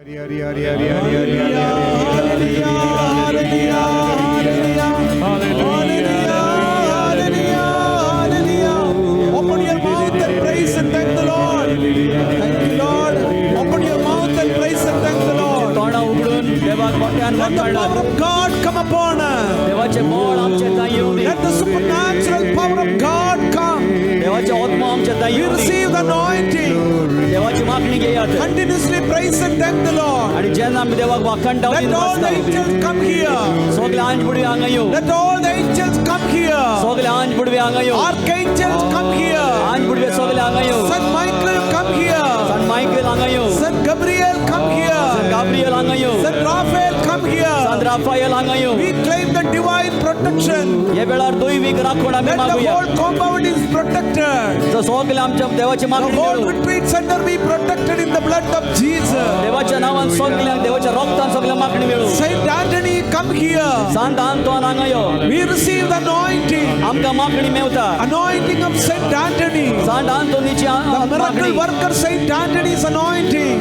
Open your mouth and praise and thank the Lord. Thank you, Lord. Open your mouth and praise and thank the Lord. Let the power of God come upon us. Let the supernatural power of God come. We receive the anointing. Continuously praise and thank the Lord. Let all the angels come here. Let all the angels come here. Archangels come here. Saint Michael come here. Saint Gabriel come here. Saint Raphael come here. We claim the divine protection. Let the whole compound is protected. The whole retreat center be protected in the blood of Jesus. Saint Anthony come here. We receive the anointing. Anointing of Saint Anthony. The miracle worker Saint Anthony's anointing.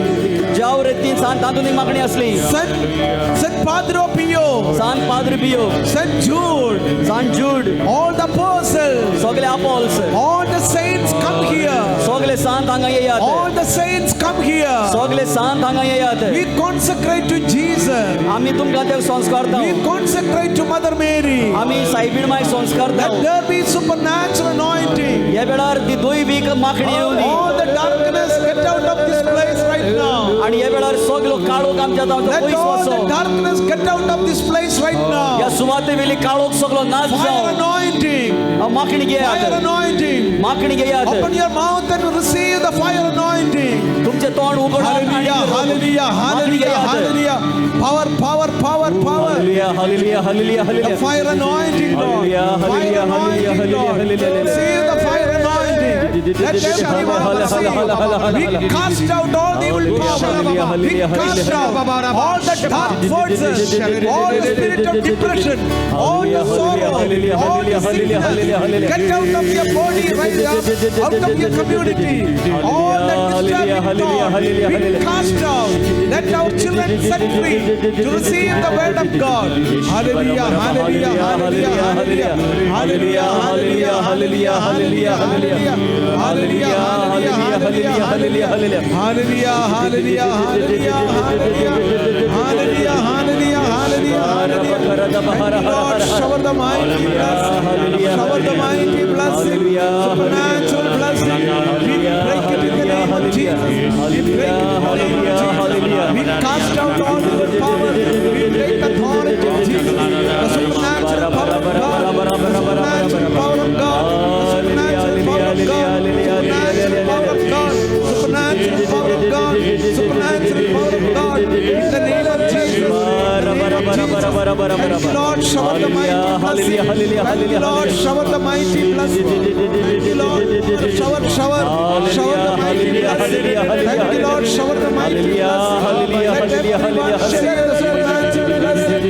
Saint Padre Pio. Saint Jude. All the apostles. All the saints come here. All the saints come here. We consecrate to Jesus. We consecrate to Mother Mary. Let there be supernatural anointing. All the darkness get out of this place right now. Let all the darkness get out of this place right now. Fire anointing. Fire anointing. Open your mouth and receive the fire anointing. Hallelujah, hallelujah, hallelujah, hallelujah. Power, power, power, power. The fire anointing, Lord. Fire anointing, Lord. Receive the fire anointing. Let everyone receive. We cast out all the evil power. We cast out all the dark forces, all the spirit of depression, all the sorrow, all the sickness. Get out of your body right now, out of your community. All the disturbing thoughts, we cast out. Let our children set free to receive the word of God. Hallelujah, hallelujah, hallelujah, hallelujah, hallelujah, hallelujah, hallelujah, hallelujah, hallelujah, hallelujah, hallelujah, hallelujah, hallelujah, hallelujah, hallelujah, hallelujah. Lord, shower the mighty blessing, shower the mighty blessing, supernatural blessing. We break it in the name of Jesus. We break it in the name of Jesus. We cast out all evil power. We break the authority of Jesus. The supernatural power of God. The supernatural power of God. The supernatural power of God. Supernatural power of God. Supernatural power of God. Supernatural power of God. In the name of Jesus. Thank you, Lord, shower the mighty blessing. Thank you, Lord, shower the mighty blessing. Thank you, Lord, shower the mighty blessing. Thank you, Lord, shower the mighty blessing. Let everyone share the supernatural blessing.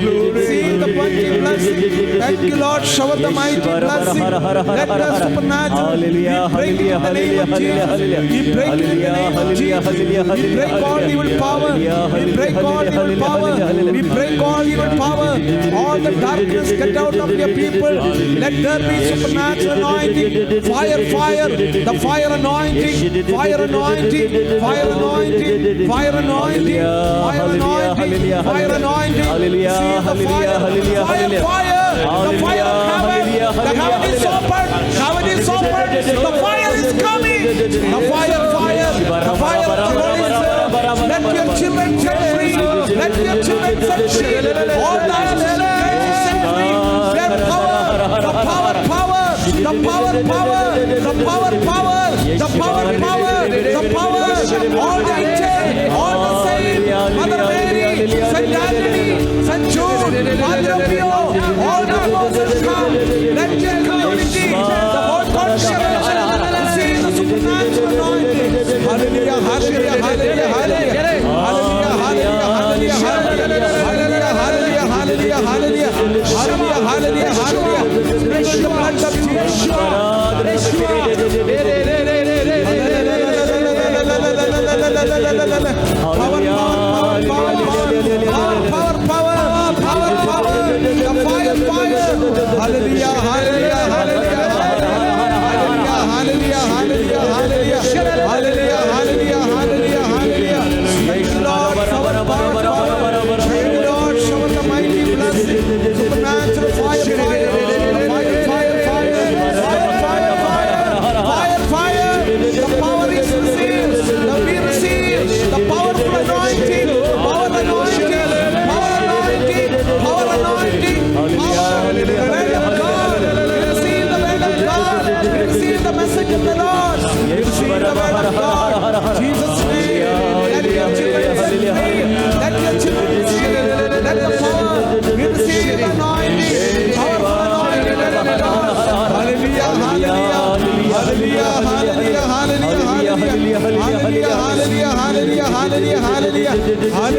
See the mighty blessing. Thank you, Lord, shower the mighty blessing. Let the supernatural be break in the name of Jesus. We break in the name of Jesus. We break all evil power. We break all evil power. We break all evil power. All the darkness get out of your people. Let there be supernatural anointing. Fire, fire. The fire anointing. Fire anointing. Fire anointing. Fire anointing. Fire anointing. Fire anointing. See the fire. Fire, fire. The fire of heaven. The heaven is open. Heaven is open. The fire is coming. The fire, fire. The fire of the Holy Spirit. Let your children set free. Let your children set free. All that set free. Their power. The power, power. The power, power. The power, power. The power, power. The power. All the angels. All the saints. Mother Mary. Saint Anthony. Saint Jude. Padre Pio. All the apostles come. Let your community. The whole congregation. See the supernatural anointing. Hallelujah, hallelujah, hallelujah, hallelujah. Hallelujah, hallelujah, hallelujah, hallelujah, hallelujah, hallelujah, hallelujah, hallelujah, hallelujah. Praise the blood of Jesus. Power, power, power,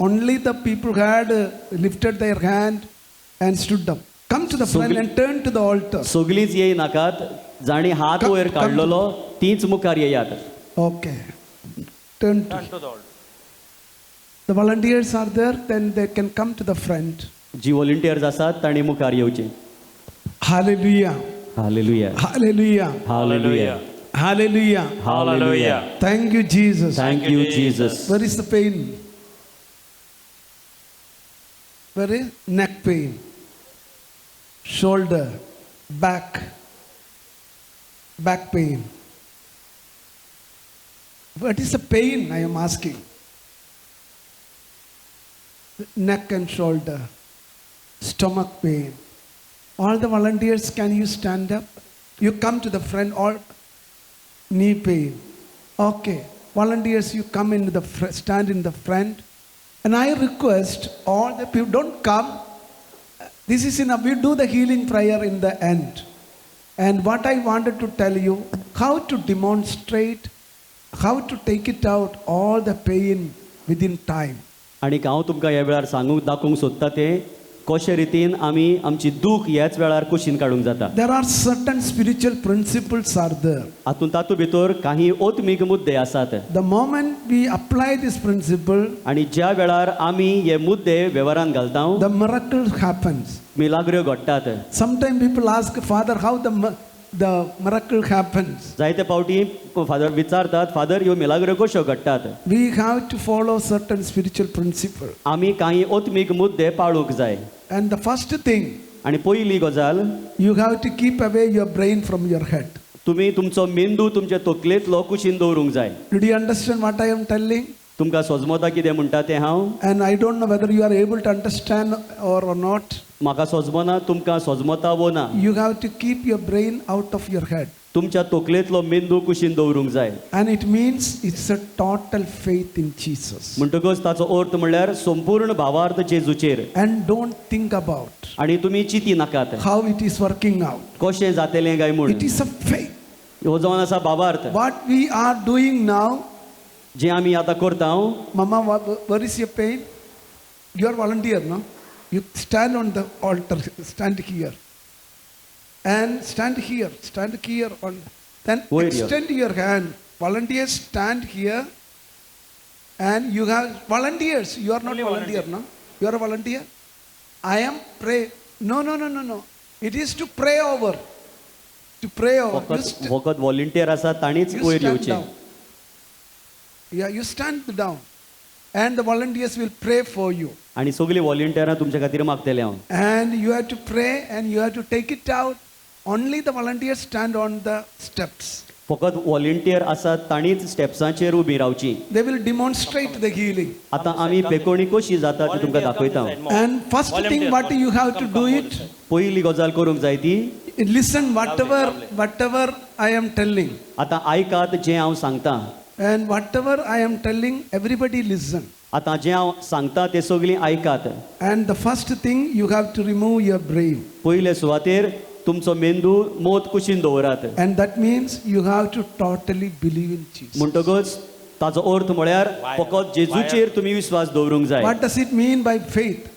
Only the people who had lifted their hand and stood up. Come to the front and turn to the altar. सगळींच येय नाकात, जाणी हात वयर काडलेलो तीच मुखार येयात. Okay. Turn to the volunteers are there, then they can come to the front. Ji volunteers आसात तांणी मुखार येवचें. Hallelujah. Hallelujah. Hallelujah. Hallelujah. Hallelujah. Hallelujah. Thank you, Jesus. Thank you, Jesus. Where is the pain? Where is neck pain? Shoulder, back pain. What is the pain I am asking? Neck and shoulder, stomach pain. All the volunteers, can you stand up? You come to the front. All knee pain. Okay. Volunteers, you come into the stand in the front. And I request all the people, don't come. This is enough. We do the healing prayer in the end. And what I wanted to tell you, how to demonstrate, how to take it out, all the pain within time. आणि हांव तुमकां ह्या वेळार सांगूंक दाखोवंक सोदता तें कशे रितीन आमी आमची दूख ह्याच वेळार कुशीन काडूंक जाता. There are certain spiritual principles are there. हातूंत तातूंत भितर काही ओत्मीक मुद्दे आसात. The moment we apply this principle, आणि ज्या वेळार आमी हे मुद्दे वेव्हारान घालता the miracle happens. मिलाग्र्यो घडटात. Sometimes people ask, Father, how the miracle happens? जायते फावटी फादर विचारतात, फादर ह्यो मिलाग्र्यो कश्यो घडटात. We have to follow certain spiritual principles. आमी काही ओत्मीक मुद्दे पाळूंक जाय. And the first thing, आणि पयली गजाल, you have to keep away your brain from your head. तुमी तुमचो मेंदू तुमच्या तकलेंतलो कुशीन दवरूंक जाय. Did you understand what I am telling? तुमकां सोजमोता कितें म्हणटा तें हांव. And I don't know whether you are able to understand or not. म्हाका सोजमोना, तुमकां सोजमोता वो ना. You have to keep your brain out of your head. तुमच्या तकलेंतलो मेंदू कुशीन दवरूंक जाय. And it means it's a total faith in Jesus. म्हणटकच ताचो अर्थ म्हणल्यार संपूर्ण भावार्थ जेजूचेर. And don't think about आनी तुमी चिंती नाकात how it is working out. कशें जातलें काय म्हूण. It is a faith. हो जावन आसा भावार्थ. What we are doing now, जें आमी आतां करता. Mama, where is your pain? You are volunteer, no? You stand on the altar, stand here. And stand here on. Then Where extend your hand. Volunteers stand here. And you have volunteers. You are not volunteer, no? You are a volunteer. I am pray. No. It is to pray over. To pray over. वखद volunteer आसा ताणीच You वयर stand येवचें. down. Yeah, you stand down. And the volunteers will pray for you. आनी सगळीं व्हॉलंटियरां तुमच्या खातीर मागतले हांव. And you have to pray and you have to take it out. Only the volunteers stand on the steps. फकत volunteer आसात ताणीच स्टेप्सांचेर उबी रावची. They will demonstrate the healing. आतां आमी पेकोवणी कशी जाता ती तुमकां दाखयता. And first thing what you have to do it, पयली गजाल करूंक जाय ती, listen whatever I am telling. आतां आयकात जें हांव सांगता. And whatever I am telling, everybody listen. आतां जें हांव सांगता तें सगळीं आयकात. And the first thing you have to remove your brain. पयले सुवातेर तुमचो मेंदू मोत कुशीन दवरात. And that means you have to totally believe in Jesus. म्हणटकच ताचो अर्थ म्हळ्यार फकत जेजूचेर तुमी विश्वास दवरूंक जाय. What does it mean by faith?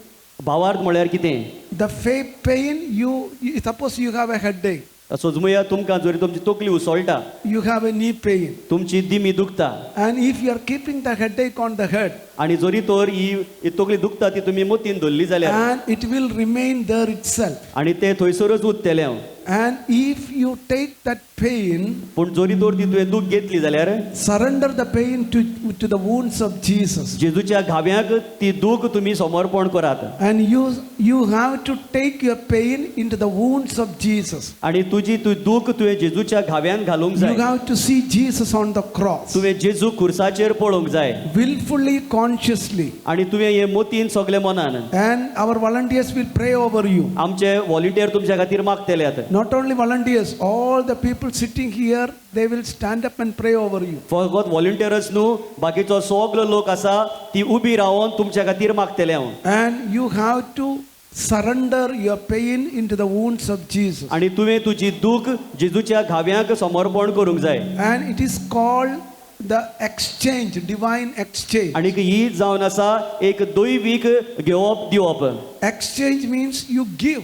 भावार्थ म्हळ्यार कितें? The faith pain, you suppose you have a headache. सोजमुया तुमकां जरी तुमची तकली उसळटा, You have a knee pain. तुमची दिमी दुखता, And if you are keeping the headache on the head, आनी जरी तर ही तकली दुखता ती तुमी मोतीन धरली जाल्यार, and it will remain there itself. आनी ते थंयसरच उरतले. And if you take that pain, पूण जरी तर ती तुवें दूख घेतली जाल्यार surrender the pain to the wounds of Jesus. जेजूच्या घाव्याक ती दूख तुमी समर्पण करात. And you have to take your pain into the wounds of Jesus. आनी तुजी तू दूख तुवें जेजूच्या घाव्यान घालूंक You जाय. have to see Jesus on the cross. तुवें जेजू खुर्साचेर पळोवंक जाय. Willfully, consciously. आनी तुवें हे मोतीन सगळे मनान. And our volunteers will pray over you. आमचे व्हॉलंटियर तुमच्या खातीर मागतले. Not only volunteers, all the people sitting here, they will stand up and pray over you. फकत व्हॉलंटियरच न्हू, बाकीचो सगळो लोक आसा ती उबी रावन तुमच्या खातीर मागतले. And you have to surrender your pain into the wounds of Jesus. आनी तुवें तुजी दूख जेजूच्या घाव्याक समर्पण करूंक जाय. And it is called the exchange, divine exchange. आणि ही जावन आसा एक दैवीक घेवप दिवप. Exchange means you give.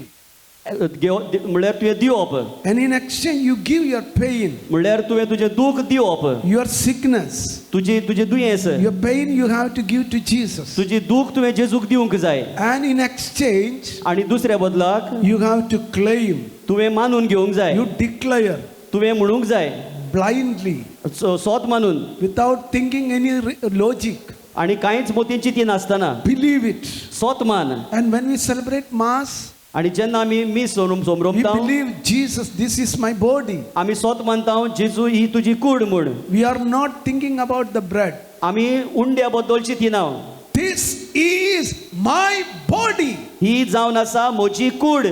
म्हणल्यार तुवें दिवप, And in exchange, you give your pain, म्हणल्यार तुवें तुजें दूख दिवप, your sickness, तुजें दुयेंस, your pain you have to give to Jesus. तुजी दूख तुवें जेजूक दिवंक जाय. And in exchange, आणि दुसऱ्या बदलाक you have to claim, तुवें मानून घेवंक जाय, you declare तुवें म्हणूंक जाय blindly, सोत मानून, without thinking any logic. आणि कांयच मोतीन चिंती नासतना Believe it. सोत मान. And when we celebrate Mass, आणि जेन्ना आमी मीस we सोमरोमता believe Jesus, this is my body. आमी सोत मानता जेजू ही तुजी कूड म्हूण. We are not thinking about the bread. आमी उंड्या बद्दल चिंतिना. This is my body. ही जावन आसा म्हजी कूड.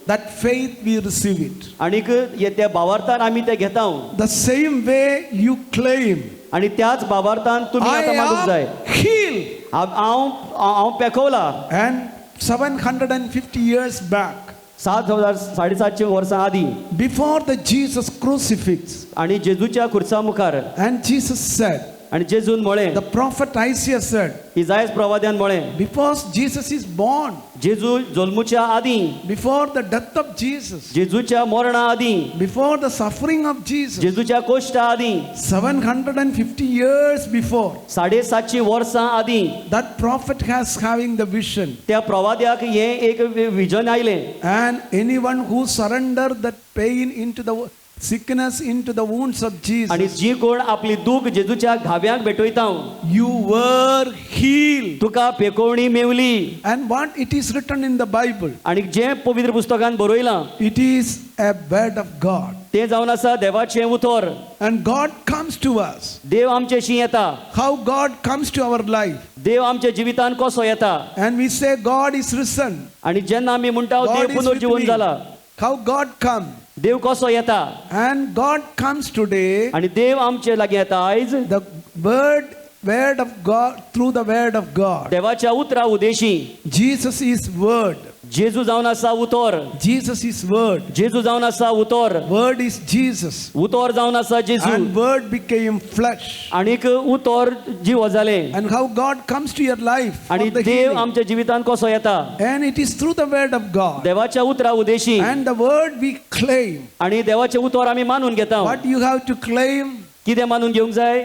That faith we receive it. आणीक त्या भावार्थान आमी ते घेता. The same way you claim, आणि त्याच भावार्थान तुमी I आतां मागूंक जाय. am healed. हांव पेखवला. And 750 years back, 7,750 वर्सां आदी before the Jesus crucifix, आणि जेजूच्या खुर्सा मुखार and Jesus said, आणि जेजून म्हळें, the prophet Isaiah said, इसायास प्रवाद्यान म्हळें, before Jesus is born, जेजू जल्मुच्या आदी, before the death of Jesus, जेजूच्या मरणा आदी, before the suffering of Jesus, जेजूच्या Koshta आदी, 750 years before, 750 वर्सां आदी that prophet has having the vision. त्या प्रवाद्याक हे एक विजन आयलें. And anyone who surrender that pain into the sickness, into the wounds of आणि Jesus, जी कोण आपली दूख जेजूच्या घाव्यांक भेटयता, you were healed. तुका पेकोवणी मेवली. And what it is written in the Bible, आणि जे पवित्र पुस्तकान बरयलां it is a word of God. ते जावन आसा देवाचें उतर. And God comes to us. देव आमचेशी येता. How God comes to our life. देव आमच्या जिवितान कसो येता. And we say, God is risen. आणि जेन्ना आमी म्हणटा God देव is with पुनर्जीवन me. जाला, How God come. देव कसो येता. And God comes today, आणि देव आमचे लागीं येता आयज the word of God, through the word of God. देवाच्या उतरा उदेशी. Jesus is word. जेजू जावन आसा उतर. Jesus is word. जेजू जावन आसा उतर. Word is Jesus. उतर जावन आसा जेजू. And word became flesh. आणीक उतर जीव जाले. And how God comes to your life. For आणि the देव healing. आमच्या जिवितान कसो येता. And it is through the word of God. देवाच्या उतरा Udeshi. And the word we claim. आणि देवाचे उतर आमी मानून घेता. What you have to claim? कितें मानून घेवंक जाय.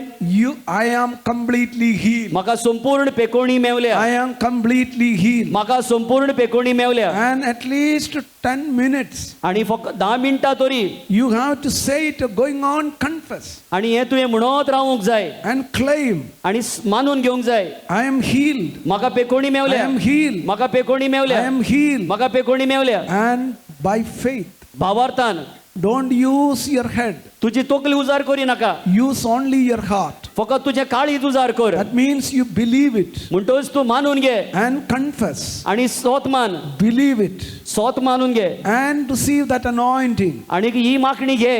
I am completely healed. म्हाका संपूर्ण पेकोवणी मेवल्या. I am completely healed. म्हाका संपूर्ण पेकोवणी मेवल्या. And at least 10 minutes. आणि फक्त 10 मिनटां तरी You have to say it, going on, confess. आणि हे तुवें म्हणत रावूंक जाय. And claim. आणि मानून घेवंक जाय. I am healed. म्हाका पेकोवणी I मेवल्या. am healed. म्हाका पेकोवणी I मेवल्या. am healed. म्हाका पेकोवणी मेवल्या. And by faith. भावार्थान Don't use your head. तुजी तोकली उजार करी नाका. Use only your heart. फकत तुजें काळीज उजार कर. That means you believe it. म्हणटच तू मानून घे. And confess. आणि सोत मान. Believe it. सोत मानून घे. And receive that anointing. आणि ही मागणी घे.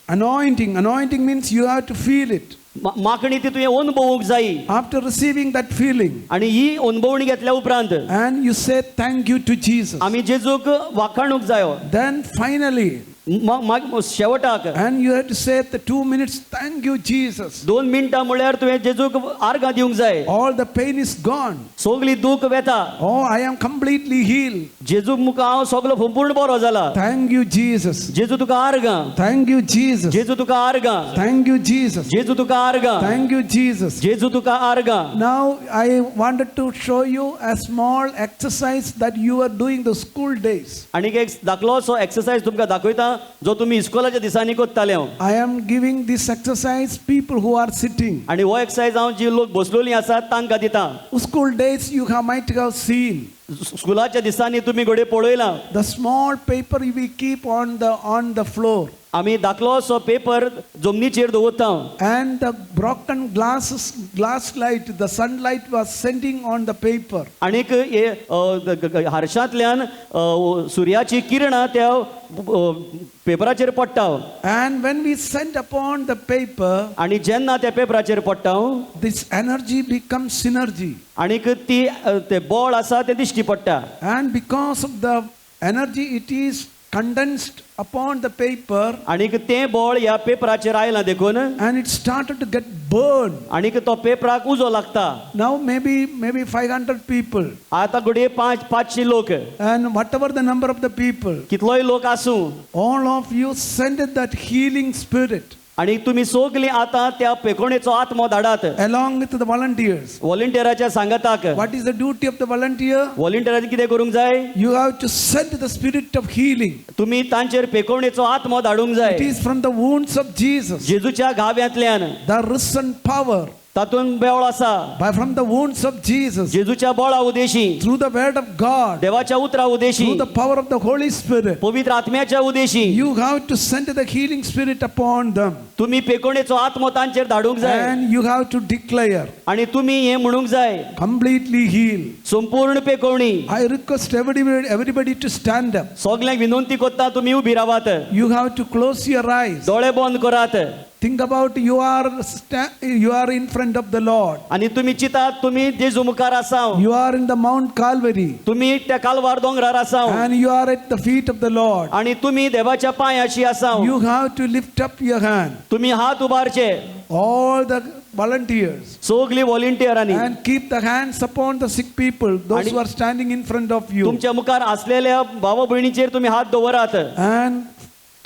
Anointing. Anointing means you have to feel it. मागणी ती तुवें अनुभवूंक जायी. After receiving that feeling. आणि ही अनुभवणी घेतल्या उपरांत And you say thank you to Jesus. आमी जेजूक वाखाणूंक जायो. Then finally. शेवटाक And you have to say the 2 minutes, thank you Jesus. 2 मिनटां म्हळ्यार तुवें जेजूक आर्गां दिवंक जाय. All the pain is gone. सगली दूख वेता. Oh, I am completely healed. जेजूक मुखार हांव सगलो संपूर्ण बरो जाला. Thank you Jesus. जेजू तुका आर्गां. Thank you Jesus. जेजू तुका आर्गां. Thank you Jesus. जेजू तुका आर्गां. Thank you Jesus. जेजू तुका आर्गां. Now I wanted to show you a small exercise that you are doing the school days. आनी एक दाखलो सो एक्सरसाइज तुमकां दाखयता जो तुमी इस्कोलाच्या दिसांनी कोत्ताले. I am giving this exercise people who are sitting. आनी हो एक्सरसाइज हांव जी लोक बसलोलीं आसात तांकां दिता. School days you might have seen. स्कुलाच्या दिसांनी तुमी घडये पळयलां. The small paper we keep on the floor. आमी दाखलो सो पेपर जमनीचेर दवरता. And the broken glass light, the sunlight was sending on the paper. आनीक हारशांतल्यान सुर्याची किरणां त्या पेपराचेर पडटा. And when we send upon the paper, आनी जेन्ना त्या पेपराचेर पडटा this energy becomes synergy. आनीक ती ते बळ आसा ते दिश्टी पडटा. And because of the energy, it is condensed upon the paper आणि तें बोळ ह्या पेपराचेर आयलां देखून and it started to get burned. आणि तो पेपराक उजो लागता. Now maybe 500 people आता घडये 500 लोक and whatever the number of the people, कितलोय लोक आसूं all of you send that healing spirit आणि तुम्ही सगलीं आतां त्या पेकोणेचो आत्मो धाडात along with the volunteers. व्हॉलंटियराच्या सांगाताक. What is the duty of the volunteer? व्हॉलंटियरांनी कितें करूंक जाय? You have to send the spirit of healing. तुम्ही तांचेर पेकोवणेचो आत्मो धाडूंक It जाय. is from the wounds of Jesus, जेजूच्या घाव्यांतल्यान the risen power. तातूंत बेवळ आसा. By from the wounds of Jesus, जेजूच्या बोळा Udeshi, through the word of God, देवाच्या उतरा Udeshi, through the power of the Holy Spirit, पवित्र आत्म्याच्या Udeshi you have to send the healing spirit upon them. तुम्ही पेकोवणेचो आत्मो तांचेर धाडूंक जाय. And you have to declare, आणि तुम्ही हे म्हणूंक जाय, completely healed. संपूर्ण पेकोवणी. I request everybody to stand up. सगल्यांक विनंती करता तुम्ही उभी रावात. You have to close your eyes. डोळे बंद करात. Think about you are in front of the Lord. आणि तुम्ही चितात तुम्ही जेजू मुखार आसाव. You are in the Mount Calvary. तुम्ही त्या कालवार दोंगरार आसाव. And you are at the feet of the Lord. आणि तुम्ही देवाच्या पांयाशी आसाव. You have to lift up your hand. तुम्ही हात उबारचे. All the volunteers. सगली व्हॉलंटियरांनी And keep the hands upon the sick people, those who are standing in front of you. तुमच्या मुखार असलेल्या भावा बहिणीचेर तुम्ही हात दवरात. And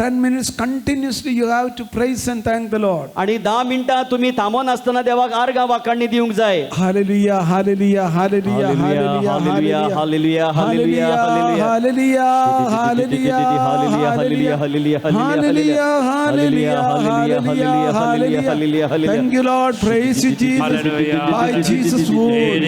10 minutes continuously you have to praise and thank the Lord. आणि 10 मिनिटां तुम्ही थांबून असताना देवाक आर्गां वाखाणणी दिवंक जाय. Hallelujah, hallelujah, hallelujah, hallelujah, hallelujah, hallelujah, hallelujah, hallelujah, hallelujah. hallelujah, hallelujah, Hallelujah, hallelujah, hallelujah, hallelujah, hallelujah, hallelujah, hallelujah. Thank you, Lord. Praise you, Jesus. Hallelujah. By Jesus' wound.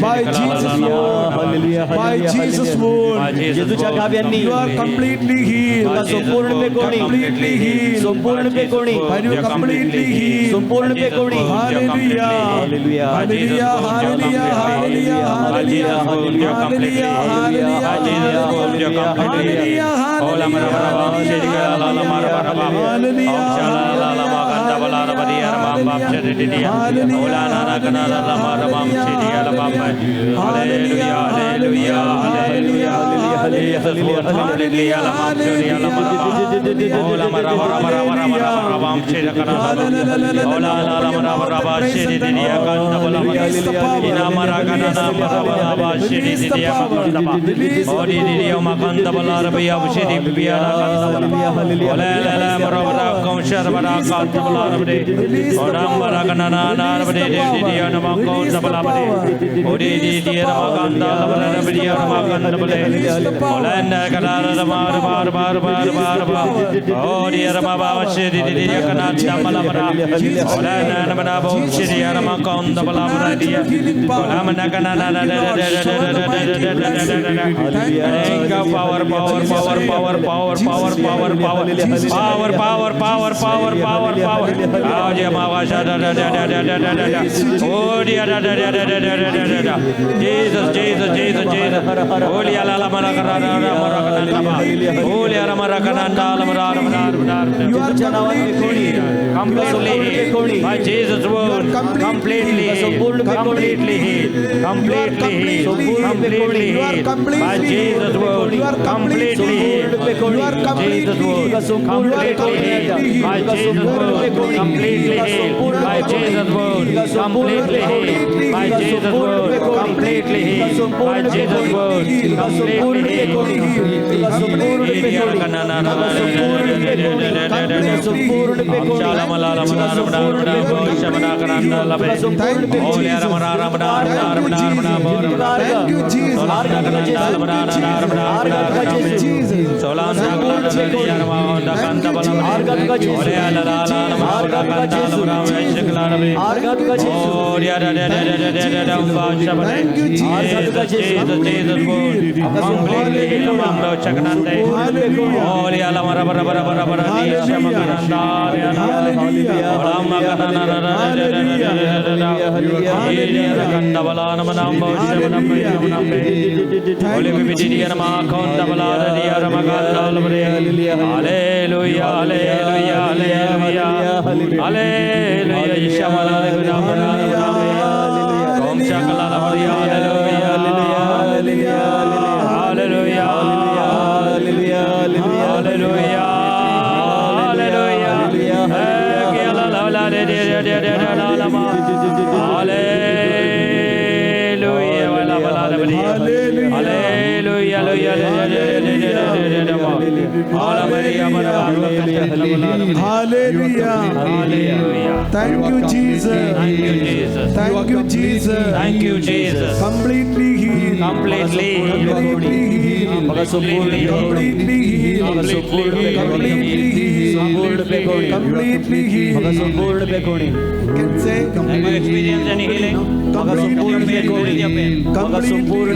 By Jesus' wound. Hallelujah, By Jesus' By wound. Jesus' जेजूच्या घाव्यांनी You are completely healed. संपूर्ण पेकोवणी. Completely healed. संपूर्ण पेकोवणी. By you completely healed. संपूर्ण पेकोवणी. Hallelujah. Hallelujah. Hallelujah, hallelujah, hallelujah, hallelujah, hallelujah, hallelujah, By Jesus' word, completely healed, completely healed, completely healed, completely healed. By Jesus' word, completely healed. Jesus' word, completely healed. By Jesus' word, completely healed. By Jesus' word, completely healed. By Jesus' word, completely healed. By Jesus' word, completely Hallelujah, hallelujah, Hallelujah. Thank you, Jesus. Thank you, Jesus. Thank you, Jesus. Thank you, Jesus. Completely healed. Completely Completely healed. Completely Completely healed. Completely healed. Completely healed. Can say Have you experienced any healing? completely healed. Completely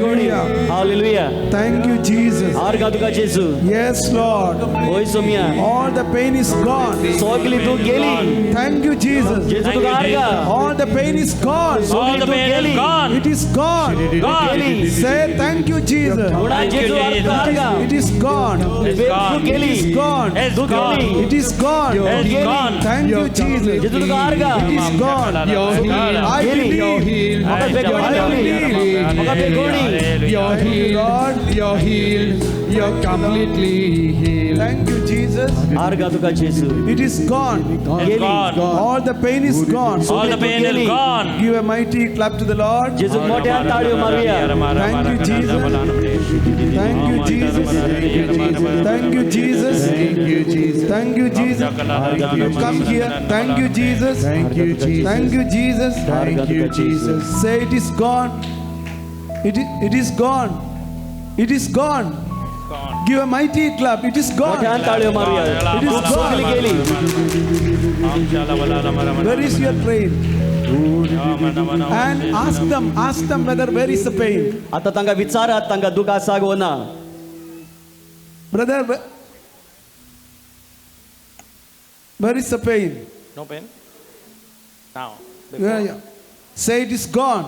Hallelujah. Thank you, Jesus. Argaduka Jesu. Yes, Lord. Oi somia. All the pain is gone. Sogli tu geli. Thank you, Jesus. Jesu Thank tu you, arga. All the pain is gone. All the pain is gone. It is gone. Gone. Say thank you, Jesus. Una Thank you, Jesu Jesus. arga. It is gone. It's Tu gone. It geli. is gone. It's Tu gone. geli. It is gone. It's gone. Thank you, Jesus. Jesu tu arga. It is gone. I believe. Maka begoni. Maka begoni. You're healed. Lord. You're healed. You're completely healed. Thank you, Jesus. Argaduka Jesu. It is gone. It's gone. All the pain is gone. All the pain is gone. Give a mighty clap to the Lord. Jesu मोठ्या ताळयो मारूया. Thank you, Jesus. Thank you, Jesus. Thank you, Jesus. Thank you, Jesus. Thank you, Jesus. You come here. Thank you, Jesus. Thank you, Jesus. Thank you, Jesus. Thank you, Jesus. Say it is gone. It is gone. It is gone. Give a mighty clap. It is gone. मोठ्या ताळयो मारूया. It is तू सगळी gone. गेली. Where is your pain? And ask them whether where is the pain. आता तांका विचारात तांका दुख आसा गो ना. Brother, where is the pain? No pain? Now. Yeah. Say it is gone.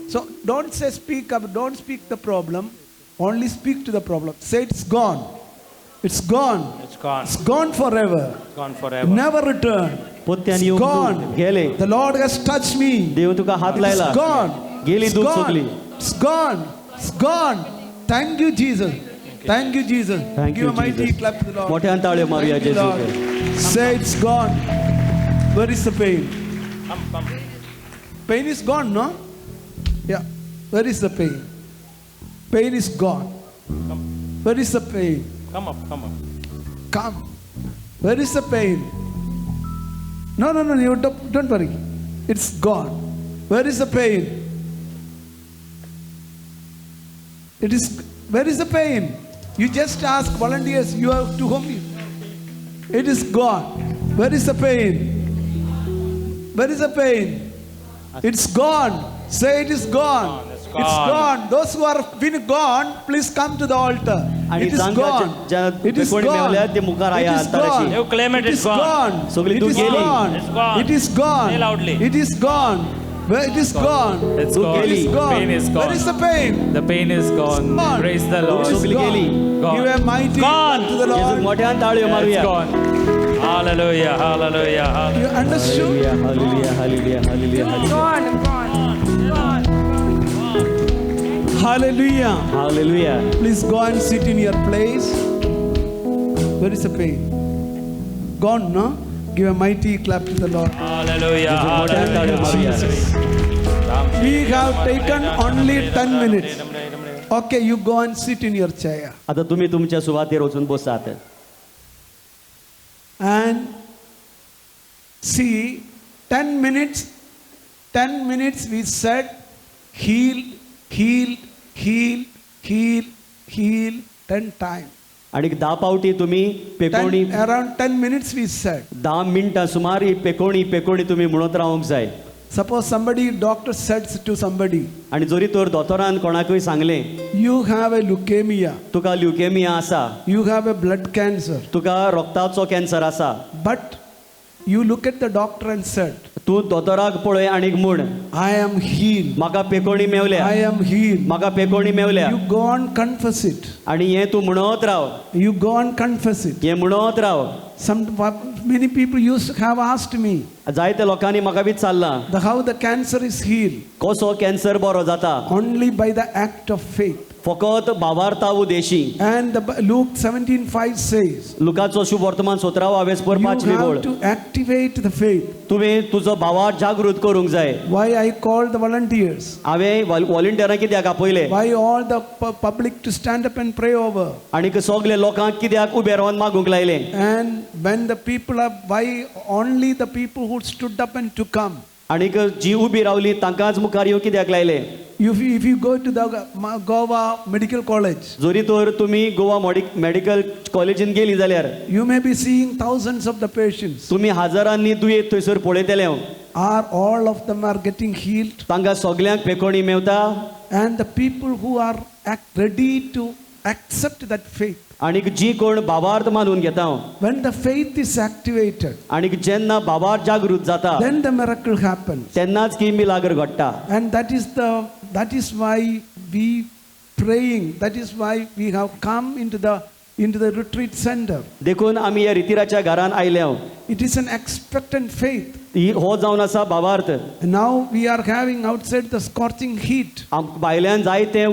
So don't say speak up, don't speak the problem. Only speak to the problem. Say it's gone. It's gone. It's gone. It's gone forever. It's gone forever. Never return. पोत्यान It's येऊन gone. तू गेले. The Lord has touched me. देव तुका हात लायला. It's gone. गेली It's दूख gone. सगळी. It's gone. It's gone. Thank you, Jesus. Thank you, Jesus. Thank Give you, a mighty Jesus. clap to the Lord. मोठ्या ताळयो मारूया Thank you, Jeju. Lord. Say it's gone. Where is the pain? Come. Pain is gone, no? Yeah. Where is the pain? Pain is gone. Where is the pain? Come up. Come. Where is the pain? No, you don't worry. It's gone. Where is the pain? Where is the pain? You just ask volunteers, you have to whom you. It is gone. Where is the pain? Where is the pain? It's gone. Say it is gone. It's gone. Those who are been gone, please come to the altar. आणि It is तांका gone. ज्या It is कोणी gone. मेवल्या ते मुखार आया It is Atarashii. gone. You claim it It is is gone. gone. सगळी It तू is गेली. gone. It's gone. It is gone. Say loudly. It is gone. Where it is gone. It's तू gone. It गेली. is gone. Pain is Where gone. is the pain? The pain is gone. Gone. Praise the It Lord. is सगळी gone. गेली. Gone. Give a mighty Gone. clap to the Jeju Lord. मोठ्या ताळयो It's मारूया. gone. Hallelujah. You understood? Hallelujah. Hallelujah. Please go and sit in your place. Where is the pain? Gone, no? Give a mighty clap to the Lord. Hallelujah. मोठ्या ताळयो मारूया. We have taken only 10 minutes. Okay, you go and sit in your chair. आता तुम्ही तुमच्या सुवातेर वचून बसात. And see, 10 minutes we said, heal, 10 times. आणि 10 पावटी तुम्ही पेकोणी Around 10 minutes we said. 10 मिनिटां सुमार ही पेकोणी तुम्ही म्हणत रावंक जाय. Suppose doctor said to somebody, आणि जरी तर दोतोरान कोणाकूय सांगले you have a leukemia, तुका ल्युकेमिया आसा, you have a blood cancer, तुका रक्ताचो कॅन्सर आसा, but you look at the doctor and said, तूं दोतोराक पळय आनीक म्हूण I am healed. म्हाका पेकोणी मेवल्या I am healed. म्हाका पेकोणी मेवल्या You go on confess it. आनी हें तूं म्हणत Rao You go on confess it. हें म्हणत Rao Many people used to have asked me जायत्या लोकांनी म्हाका विचारलां how the cancer is healed. कसो कॅन्सर बरो जाता Only by the act of faith. फकत भावार्था उदेशी And Luke 17:5 says, लुकाचो शुभ वर्तमान 17 वेस्पर you 5वी ओळ have to activate the faith. तुवें तुजो भावा जागृत करूंक जाय Why I called the volunteers? हांवें व्हॉलंटियरांक कित्याक आपयले Why all the public to stand up and pray over? आनीक सगळे लोकांक कित्याक उबे रावन मागूंक लायले And when the people are, why only the people who stood up and to come? आनीक जी उबी रावली तांकांच मुखार येवंक कित्याक लायले If you go to the Goa Medical College, जोरी तर तुमी गोवा मेडिकल कॉलेजीन गेली जाल्यार you may be seeing thousands of the patients. तुमी हजारांनी दुयेंत थंयसर पळयतले Are all of them are getting healed? तांकां सगल्यांक पेकोणी Mewat And the people who are ready to accept that faith. आनीक जी कोण भावार्थ मानून घेता When the faith is activated, आनीक जेन्ना भावार्थ जागृत जाता then the miracle happens. तेन्नाच की मिलागर घडटा And that is why we praying. That is why we have come into the retreat center. देखून आमी ह्या रितीराच्या घरान आयले It is an expectant faith. ही हो जावन आसा भावार्थ And now we are having outside the scorching heat. भायल्यान जायते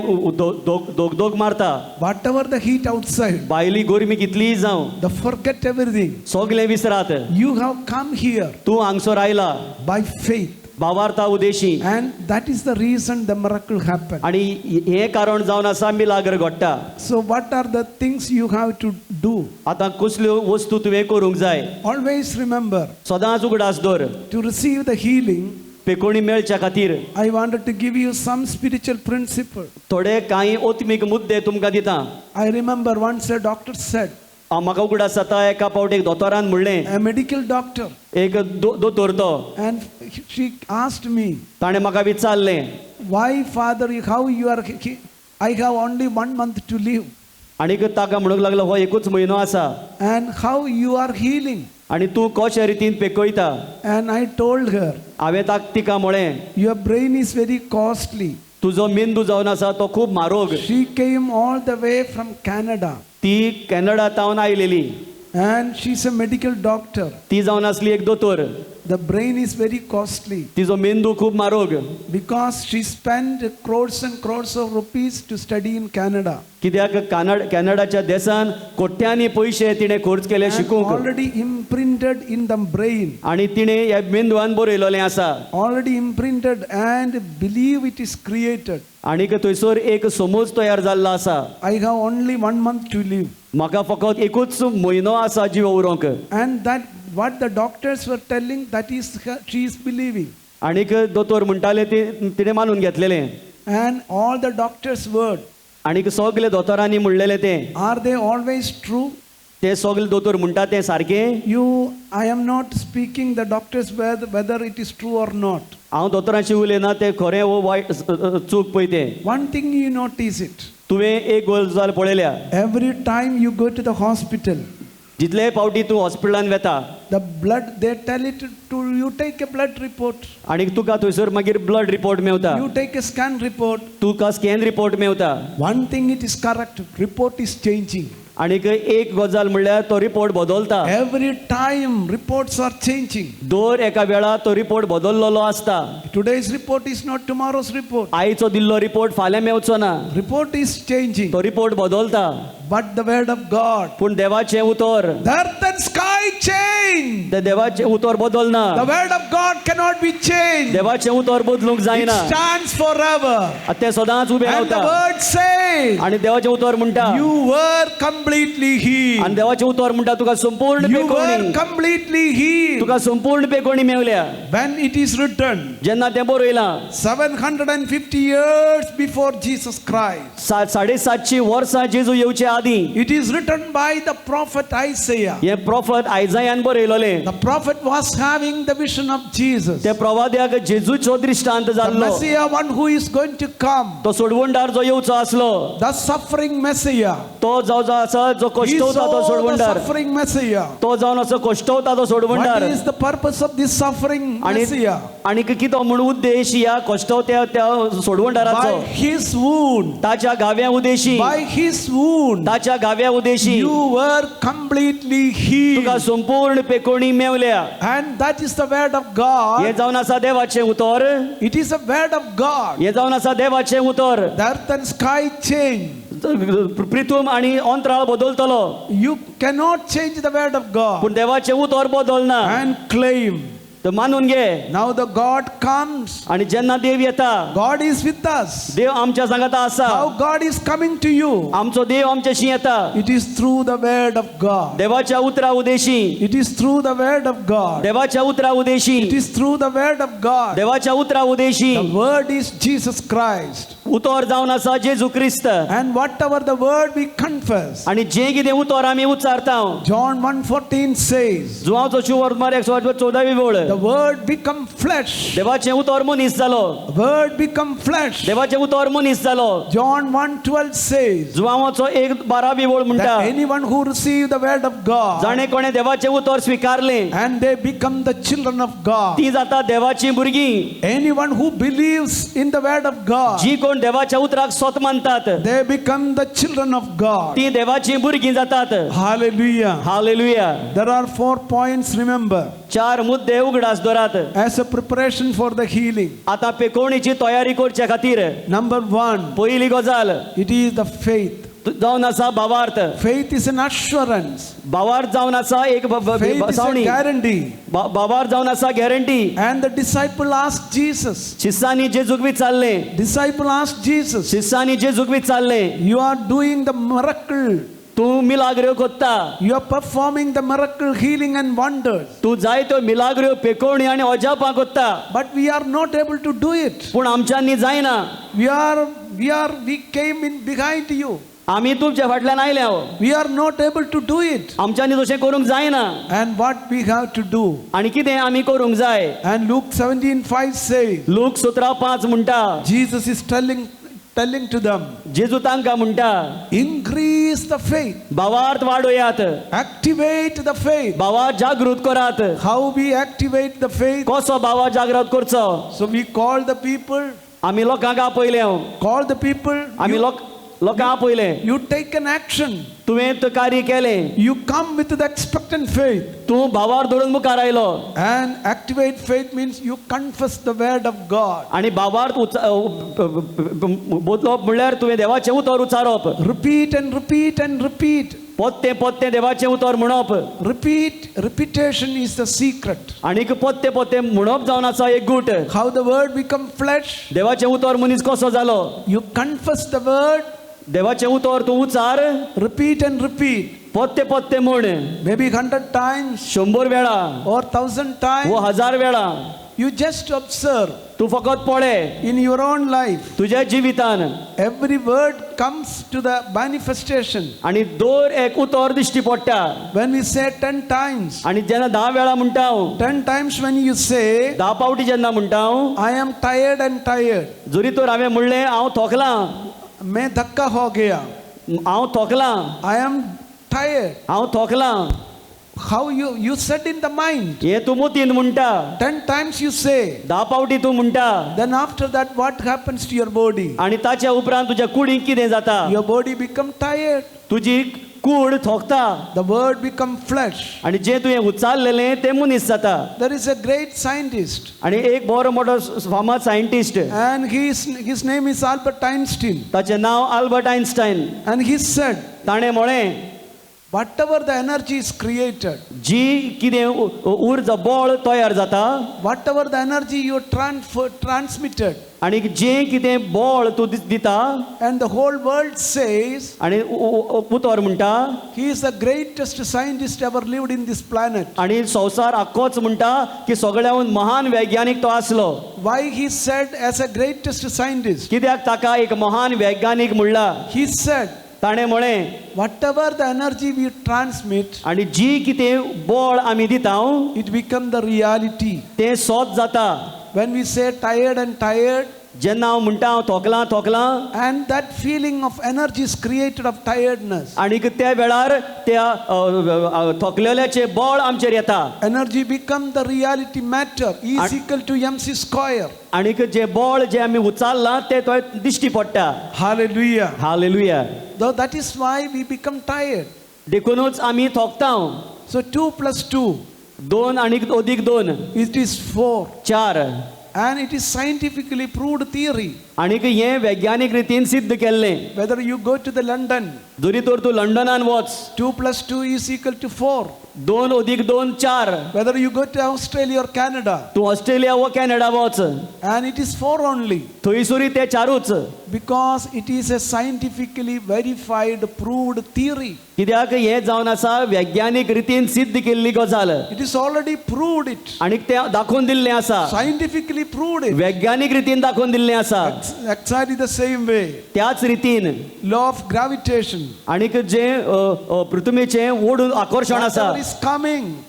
दोग मारता Whatever the heat outside, भायली गोरमी कितलीय जावं the forget everything. सगळे विसरात You have come here तूं हांगसर आयला by faith. भावार्था Udeshi And that is the reason the miracle happened. आणि हे कारण जावन आसा मिलागर घडटा So what are the things you have to do? आतां कसल्यो वस्तू तुवें करूंक जाय Always remember, सदांच उगडास दवर to receive the healing, पेकोणी मेळच्या खातीर I wanted to give you some spiritual principle. थोडे कांय ओत्मीक मुद्दे तुमकां दिता I remember once a doctor said, म्हाका उगडास जाता एका फावट एक दोतोरान म्हणलें a medical doctor, एक दोतोर तो and she asked me, ताणें म्हाका विचारलें why father, how you are, I have only 1 month to live, आनीक ताका म्हणूंक लागलो हो एकूच म्हयनो आसा and how you are healing. आनी तूं कशे रितीन पेकयता And I told her, हांवें तिका म्हळें your brain is very costly. तुजो मेंदू जावन आसा तो खूब म्हारग She came all the way from Canada, ती Canada तावन आयलेली and she's a medical doctor. ती जावन आसली एक दोतोर The brain is very costly तिजो मेंदू खूब म्हारग because she spent crores and crores of rupees to study in Canada. कित्याक कॅनडाच्या देशान कोट्यांनी पयशे तिणें खर्च केले And शिकूंक already imprinted in the brain, आनी तिणें ह्या मेंदवान बरयलोलें आसा already imprinted, and believe it is created. आनीक थंयसर एक समज तयार जाल्लो आसा I have only 1 month to live. म्हाका फकत एकूच म्हयनो आसा जिव उरोंक And that what the doctors were telling, that is she is believing. आनीक दोतोर म्हणटाले तिणें मानून घेतलेलें And all the doctors' word, आनीक सगळे दोतोरांनी म्हणलेलें तें are they always true? ते सगळे दोतोर म्हणटा तें सारकें I am not speaking the doctors whether it is true or not. हांव दोतोरांशी उलयना तें खरें वो वायट चूक पळय तें One thing you notice it. तुवें एक गजाल पळयल्या Every time you go to the hospital, जितले फावटी तूं हॉस्पिटलान वेता the blood, they tell it to you, take a blood report, आनीक तुका थंयसर मागीर blood report Mewat you take a scan report. तुका scan report Mewat One thing it is correct, report is changing. आनीक एक गजाल म्हणल्यार तो रिपोर्ट बदलता Every time reports are changing. दर एका वेळा तो रिपोर्ट बदललेलो आसता Today's report is not tomorrow's report. आयचो दिल्लो रिपोर्ट फाल्यां मेवचो ना Report is changing. तो रिपोर्ट बदलता But the word of God, पूण देवाचें उतर the earth and sky change. ते देवाचें उतर बदलना The word of God cannot be changed. देवाचें उतर बदलूंक It जायना stands forever. ते सदांच उबें And the रावता word says, आनी देवाचें उतर म्हणटा you were completely healed. आनी देवाचें उतर म्हणटा तुका संपूर्ण You were पेकोणी completely healed. तुका संपूर्ण पेकोणी मेवल्या When it is written, जेन्ना तें बरयलां 750 years before Jesus Christ, 750 वर्सां जेजू येवचे आदीं it is written by the prophet Isaiah. हे प्रॉफट आयजायान बरयलें पळयलोले The prophet was having the vision of Jesus. त्या प्रवाद्याक जेजूचो दृश्टांत The जाल्लो Messiah, one who is going to come. तो सोडवणदार जो येवचो आसलो The suffering Messiah. तो जो आसा जो He कश्टवता तो saw the सोडवणदार suffering Messiah. तो जावन असो कश्टवता तो सोडवणदार What is the purpose of this suffering आणि Messiah? आणि कितो म्हण उद्देश या कश्टवत्या त्या सोडवणदाराचो By his wound. ताच्या गाव्या उदेशी By his wound. ताच्या गाव्या Udeshi You were completely healed. तुका संपूर्ण पेकोणी मेवल्या And that is the word of God. हे जावन आसा देवाचे उतर It is a word of God. हे जावन आसा देवाचे उतर The earth and sky change. पृथ्वी आणि अंतराळ बदलतलो You cannot change the word of God पण देवाचे उतर बदलना and claim. तर मानून घे Now the God comes. आणि जेन्ना देव येता God is with us. देव आमच्या सांगाता आसा How God is coming to you? आमचो देव आमच्याशी येता It is through the word of God. देवाच्या उतरा Udeshi It is through the word of God. देवाच्या उतरा Udeshi It is through the word of God. देवाच्या उतरा Udeshi The word is Jesus Christ. उतर जावन आसा जेजू ख्रिस्त And whatever the word we confess. आणि जे कितें उतर आमी उच्चारता John 1:14 says, जुवांचो शुवर्मार 114वी वळ the word become flesh. देवाचे उतर मनीस जालो Word become flesh. देवाचे उतर मनीस जालो John 1:12 says, जुवांचो 1:12वी वळ म्हणटा that anyone who receive the word of God जाणे कोणे देवाचे उतर स्वीकारले and they become the children of God. ती जाता देवाची भुरगीं Anyone who believes in the word of God, जी कोण देवाच्या उतराक स्वत मानतात they become the children of God. ती देवाची भुरगीं जातात Hallelujah. Hallelujah There are 4 points, remember, 4 मुद्दे उगडास दोरात as a preparation for the healing. आता पेकोवणीची तयारी करच्या खातीर Number 1, पहिली गजाल it is the faith. जावन आसा भावार्थ Faith is an assurance. भावार्थ जावन आसा एक Faith is a बसावणी guarantee. भावार्थ जावन आसा guarantee And the disciple asked Jesus. शिष्यानी जेजूक विचारले Disciple asked Jesus, शिष्यानी जेजूक विचारले you are doing the miracle. तू मिलाग्र्यो कोत्ता You are performing the miracle, healing and wonders. तू जाय त्यो मिलाग्र्यो पेकोवणी आणि अजापां कोत्ता But we are not able to do it. पूण आमच्यांनी जायना We came in behind you. आमी तुमच्या फाटल्यान आयल्या We are not able to do it. आमच्यांनी तशें करूंक जायना And what we have to do? आणि कितें आमी करूंक जाय And Luke 17:5 says, लूक 17:5 म्हणटा Jesus is telling to them, जेजू तांकां म्हणटा increase the faith, भावार्थ वाडोयात activate the faith. भावा जागृत करात How we activate the faith? कसो भावा जागृत करचो So we call the people, आमी लोकांक आपयले call the people. आमी लोकांक आपयले You take an action. तुवें तो कार्य केलें You come with the expectant faith. तूं भावार धरून मुखार आयलो And activate faith means you confess the word of God. आणि भावार्थ बदलप म्हणल्यार तुवें देवाचें उतर उच्चारप Repeat and repeat and repeat. पोत्ते देवाचें उतर म्हणप Repetition is the secret. आनीक पोत्ते म्हणप जावन आसा एक गूट How the word become flesh? देवाचें उतर मनीस कसो जालो You confess the word, देवाचें उतर तूं उच्चार repeat and repeat. पोत्ते म्हण Maybe 100 times 100 वेळा or 1000 वो times. 1000 वेळा You just observe तूं फकत पळय in your own life. तुज्या जिवितान Every word comes to the manifestation. आनी दर एक उतर दिश्टी पडटा When we say 10 times, आनी जेन्ना 10 वेळा म्हणटा हांव 10 times when you say, 10 पावटी जेन्ना म्हणटा हांव I am tired and tired. जरी तर हांवें म्हणलें हांव थोकलां मैं धक्का हो गया. हांव थोकलां I am tired. हांव थोकलां How you said in the mind. हे तूं मुतीन म्हणटा 10 times you say. 10 पावटी तूं म्हणटा Then after that what happens to your body? आनी ताच्या उपरांत तुज्या कुडीक कितें जाता Your body become tired. तुजी कूड थोकता The word become flesh. आनी जें तुवें उचारलेलें तें मनीस जाता There is a great scientist आनी एक बरो मोठो फामाद scientist and his name is Albert Einstein. ताचें नांव Albert Einstein And he said, ताणें म्हळें whatever the energy is created, जी कितें उर्जा बळ तयार जाता whatever the energy you transmitted, आनी जें कितें बळ तूं दिता and the whole world says आनी उतर म्हणटा he is the greatest scientist ever lived in this planet. आनी संवसार आख्खोच म्हणटा की सगळ्याहून महान वैज्ञानीक तो आसलो Why he said as a greatest scientist? कित्याक ताका एक महान वैज्ञानीक म्हणला He said, ताणें म्हळें whatever the energy we transmit, आनी जी कितें बळ आमी दिता it becomes the reality. तें सोत जाता. When we say tired and tired, जेन्ना हांव म्हणटा हांव थोकलां and that feeling of energy is created of tiredness, आनीक त्या वेळार त्या थोकलेल्याचें बळ आमचेर येता. energy becomes the reality matter, E is equal to mc square. आनीक जें बळ जें आमी उचाल्लां तें थंय दिश्टी पडटा. Hallelujah. Hallelujah. Though that is why we become tired. देखूनच आमी थोकता. So 2 plus 2, 2 आनीक अदीक 2 it is 4. 4. And it is scientifically proved theory. आनीक हें वैज्ञानीक रितीन सिद्ध केल्लें. Whether you go to the London, जरी तर तूं लंडनान वच 2 plus 2 is equal to 4. 2 अदीक 2 4. Whether you go to Australia or Canada, तूं ऑस्ट्रेलिया वा कॅनडा वच and it is 4 only. थंयसरूय ते 4च. Because it is a scientifically verified, proved theory. कित्याक हें जावन आसा वैज्ञानीक रितीन सिद्ध केल्ली गजाल. It is already proved it. आनीक तें दाखोवन दिल्लें आसा. Scientifically proved it. वैज्ञानिक रितीन दाखोवन दिल्लें आसा. Exactly the same way. त्याच रितीन Law of gravitation. आनीक जें पृथ्वीचें ओडून आकर्षण आसा Whatever is coming,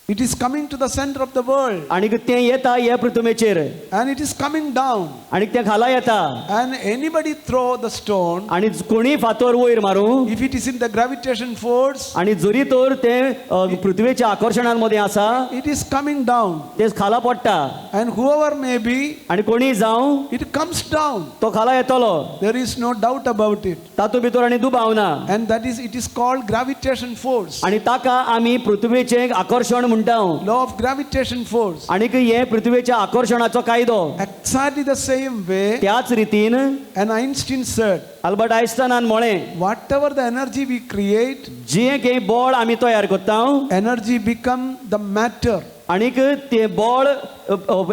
it is coming to the center of the world. आनीक तें येता हे पृथ्वीचेर And it is coming down. आनीक तें खाला येता. And anybody throw the stone, आनी कोणीय फातर वयर मारूं if it is in the gravitation force, आनी जरी तर तें पृथ्वीच्या आकर्षणान मध्ये आसा it is coming down. तें खाला पडटा. And whoever may be, आनी कोणीय जावं it comes down. तो खाला येतलो. There is no doubt about it. तातूंत भितर आनी दुबाव ना. And that is, it is called gravitation force. आनी ताका आमी पृथ्वीचें आकर्षण म्हणटा. Law of gravitation force. आनीक हे पृथ्वीच्या आकर्षणाचो कायदो Exactly the same way. त्याच रितीन And Einstein said, अल्बर्ट आयन्स्टायनान म्हळें whatever the energy we create, जें काही बळ आमी तयार करता energy become the matter. आनीक तें बळ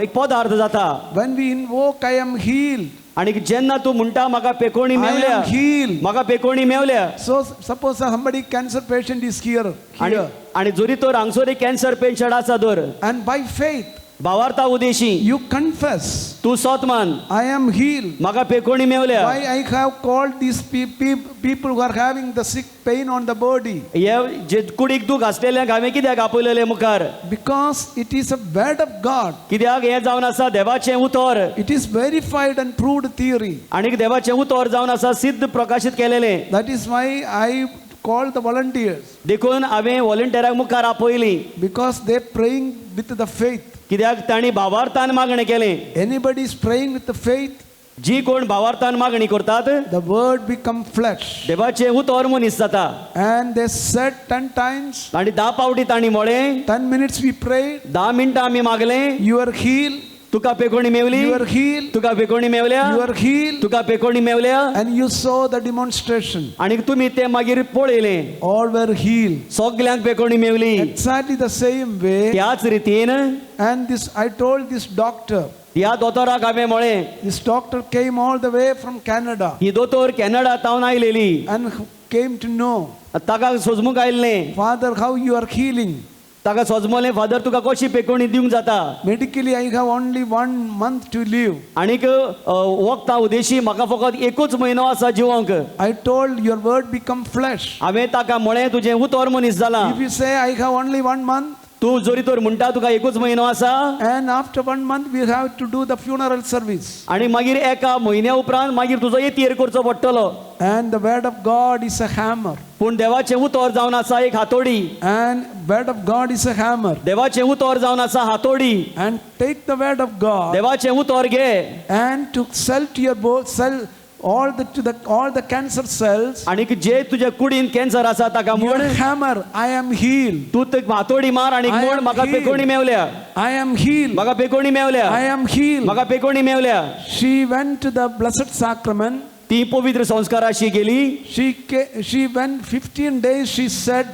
एक पदार्थ जाता. When we invoke, I am healed. आनीक जेन्ना तूं म्हणटा म्हाका पेकोणी I मेवल्या am healed. म्हाका पेकोणी मेवल्या So suppose somebody cancer patient is here. आनी जरी तर हांगसर एक कॅन्सर पेशंट आसा तर And by faith, भावार्था Udeshi you confess, तूं सोत मान I am healed. म्हाका पेकोणी मेवल्या. Why I have called these people who are having the sick pain on the body? हे जे कुडीक दूख आसलेल्यांक हांवें कित्याक आपयलेलें मुखार? Because it is a word of God. कित्याक हें जावन आसा देवाचें उतर. It is verified and proved theory. आनीक देवाचें उतर जावन आसा सिद्ध प्रकाशीत केलेलें. That is why I called the volunteers. देखून हांवें व्हॉलंटियरांक मुखार आपयलीं. Because they praying with the faith. कित्याक तांणी भावार्थान मागणें केलें. Anybody is praying with the faith, जी कोण भावार्थान मागणी करतात the word become flesh. देवाचें उतर मनीस जाता. And they said 10 times, आनी 10 पावटी तांणी म्हळें 10 minutes we prayed, 10 मिनटां आमी मागलें. you are healed, तुका पेकोणी मेवली. you are healed, तुका पेकोणी मेवल्या. you are healed. तुका पेकोणी मेवल्या. And you saw the demonstration. आनी तुमी तें मागीर पळयलें. All were healed. सगल्यांक पेकोणी मेवली. Exactly the same way. त्याच रितीन And this, I told this doctor, ह्या दोतोराक हांवें म्हळें this doctor came all the way from Canada ही दोतोर Canada तावन आयलेली. and came to know, ताका सोजमूक आयल्लें. Father, how you are healing. ताका सोजमलें फादर तुका कशी पेकोणी दिवंक जाता. Medically, I have only 1 month to live. आनीक वखदां उदेशी म्हाका फकत एकूच म्हयनो आसा जिवंक. I told your word become flesh. हांवें ताका म्हळें तुजें उतर मनीस जालां. If you say I have only 1 month, तूं जरी तर म्हणटा तुका एकूच म्हयनो आसा and after 1 month we have to do the funeral service. आनी मागीर एका म्हयन्या उपरांत मागीर तुजो येतेर करचो पडटलो. And the word of God is a hammer. पूण देवाचें उतर जावन आसा एक हातोडी. And word of God is a hammer. देवाचें उतर जावन आसा हातोडी. And take the word of God देवाचें उतर घे and to sell to your sell all the cancer cells. आनीक जे तुज्या कुडीन कॅन्सर आसा ताका Your म्हण hammer, I am healed. तूं ते हातोडी मार आनीक I म्हण am म्हाका healed. पेकोणी मेवल्या. I am healed. म्हाका पेकोणी मेवल्या. I am healed. म्हाका पेकोणी मेवल्या. She went to the Blessed Sacrament. ती पवित्र संस्काराशी गेली. She went 15 days, she said.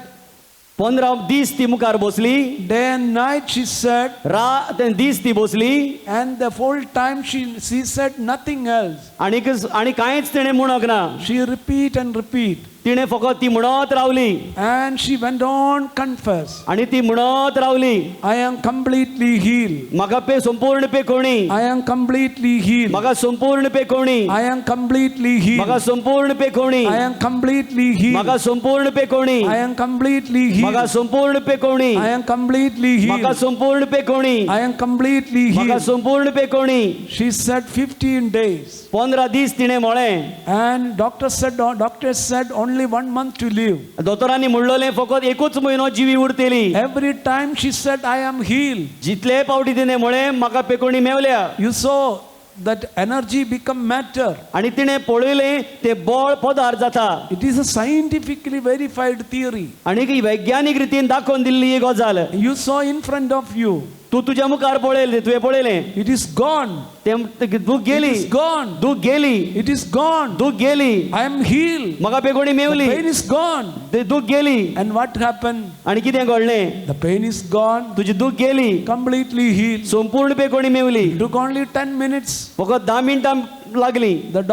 15 दीस ती मुखार बसली. Day and night, she said. रात आनी दीस ती बसली. And the whole time she said nothing else. आनी कांयच तिणें म्हणक ना. She repeat and repeat. तिणे फकत ती म्हणत रावली And she went on confess. आणि ती म्हणत रावली I am completely healed. म्हाका संपूर्ण कोणी I am completely healed. म्हाका संपूर्ण कोणी I am completely म्हाका healed. संपूर्ण कोणी I am completely म्हाका healed. संपूर्ण कोणी I am completely म्हाका healed. संपूर्ण कोणी I am completely म्हाका healed. संपूर्ण कोणी I am completely म्हाका healed. संपूर्ण कोणी She said 15 days. 15 दीस तिणे म्हळें And doctors said only 1 month to live. दोतोरांनी म्हणलोलें फकत एकूच म्हयनो जिवी उरतली Every time she said, I am healed. जितले पावटी तिणे म्हळें म्हाका पेकोणी मेवल्या You saw that energy become matter. आणि तिणे पळयलें ते बळ पदार्थ जाता It is a scientifically verified theory. आणि ही वैज्ञानिक रितीन दाखोवन दिल्ली ही गजाल You saw in front of you. तू तुझ्या मुखार पळयलें तुवें पळयलें It is gone. दूख It गेली is gone. दूख गेली It is gone. दूख गेली I am healed. म्हाका पेकोणी The मेवली pain is gone. ते दूख गेली And what happened? आणि कितें घडलें The pain is gone. तुजी दूख गेली Completely healed. संपूर्ण पेकोणी मेवली It took only 10 minutes. फकत 10 मिनटां लागली The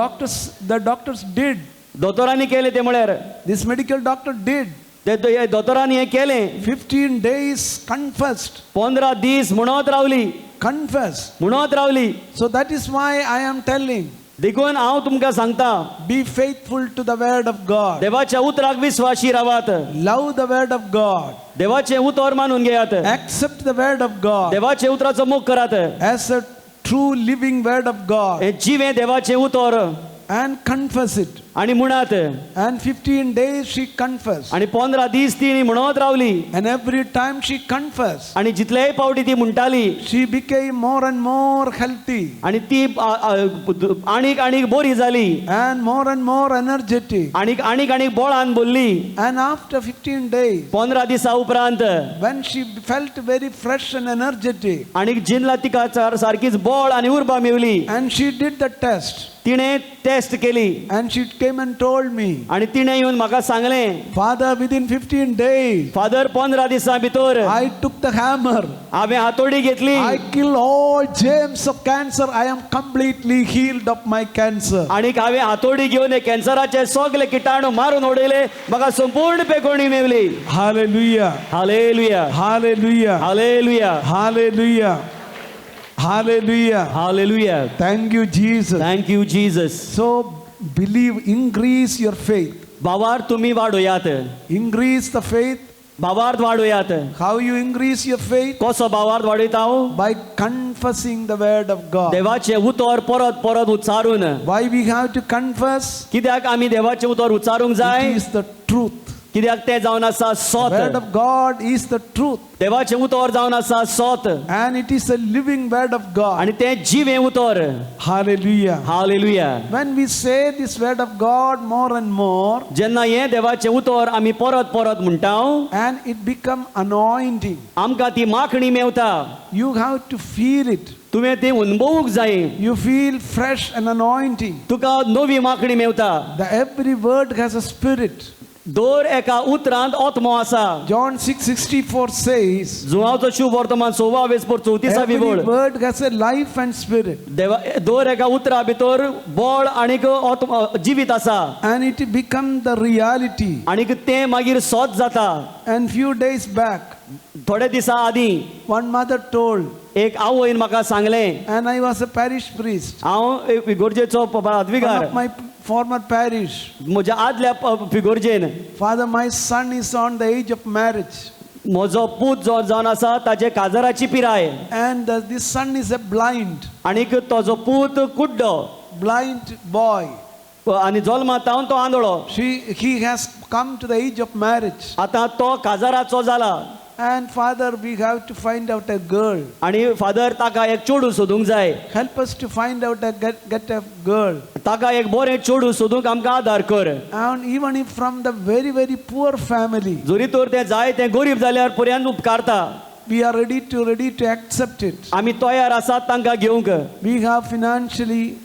doctors did. दोतोरांनी केलें ते म्हळ्यार This medical doctor did. ते दोतोरांनी हें केलें 15 days confessed. 15 दीस म्हणत रावली Confessed. म्हणत रावली So that is why I am telling. देखून हांव तुमकां सांगता Be faithful to the word of God. देवाच्या उतराक विश्वासी रावात Love the word of God. देवाचे उतर मानून घेयात Accept the word of God देवाचे उतराचो मोग करात as a true living word of God. हे जिवे देवाचे उतर And confess it. आणि म्हणत And 15 days she confessed. आणि 15 दीस ती म्हणत रावली And every time she confessed, आणि जितलेय पावटी ती म्हणटाली she became more and more healthy आणि ती आनीक बरी जाली and more energetic. आनीक बळान बोलली And after 15 days, 15 दिसा उपरांत when she felt very fresh and energetic, आनीक जिनला तिका सारकीच बळ आणि उर्बा मेवली and she did the test, तिणे टेस्ट केली and she came and told me, आणि तिणे येऊन म्हाका सांगलें Father, within 15 days, फादर 15 दिसा भितर I took the hammer. हांवें हातोडी घेतली I kill all germs of cancer. I am completely healed of my cancer. आणि हांवें हातोडी घेवन हे कॅन्सराचे सगळे किटाणू मारून उडयले म्हाका संपूर्ण पेकोणी मेवली Hallelujah. Hallelujah Hallelujah. Hallelujah Hallelujah. Hallelujah. Hallelujah Thank you, Jesus. Thank you Jesus So believe, increase your faith. भावार्थ तुम्ही वाडोयात Increase the faith. भावार्थ वाडोयात How you increase your faith? कसो भावार्थ वाडयता हांव By confessing the word of God. देवाचे उतर परत परत उच्चारून Why we have to confess? कित्याक आमी देवाचे उतर उच्चारूंक जाय It is the truth. कित्याक ते जावन आसा The सोत word of God is the truth. देवाचे उतर जावन आसा सोत And it is a living word of God. आणि ते जिवे उतर Hallelujah. Hallelujah When we say this word of God more and more, जेन्ना हे देवाचे उतर आमी परत परत म्हणटा and it become anointing, आमकां ती माखणी Mewat you have to feel it. तुवें ती अनुभवूंक जाय You feel fresh and anointing. तुका नवी माखणी Mewat The every word has a spirit. दर एका उतरांत आत्मो आसा John 6:64 says, जुवांचो शुभ वर्तमान 16:34 every वळ word has a life and spirit. देवा दर एका उतरा भितर बळ आणीक जिवीत आसा And it become the reality. आणीक ते मागीर सोत जाता And few days back, थोडे दिसा आदी one mother told, एक आवयन म्हाका सांगलें and I was a parish priest, हांव एक फिगोर्जेचो one पदाधिकार of my former parish. म्हज्या आदल्या फिगोर्जेन Father, my son is on the age of marriage. म्हजो पूत जो जावन आसा ताचे काजराची पिराय And this son is a blind आणीक ताजो पूत कुड्डो boy. आनी जल्मात तावन तो आंधळो He has come to the age of marriage. आतां तो काजराचो जाला And Father, we have to find out a girl. आणि फादर ताका एक चेडूं सोदूंक जाय Help us to find out get a girl. ताका एक बरें चेडूं सोदूंक आमकां आदार कर And even if from the very poor family, जोरी तर तें जाय तें गरीब जाल्यार पर्यंत उपकारता we are ready to accept it. आमी तयार आसात तांकां घेवंक We have financially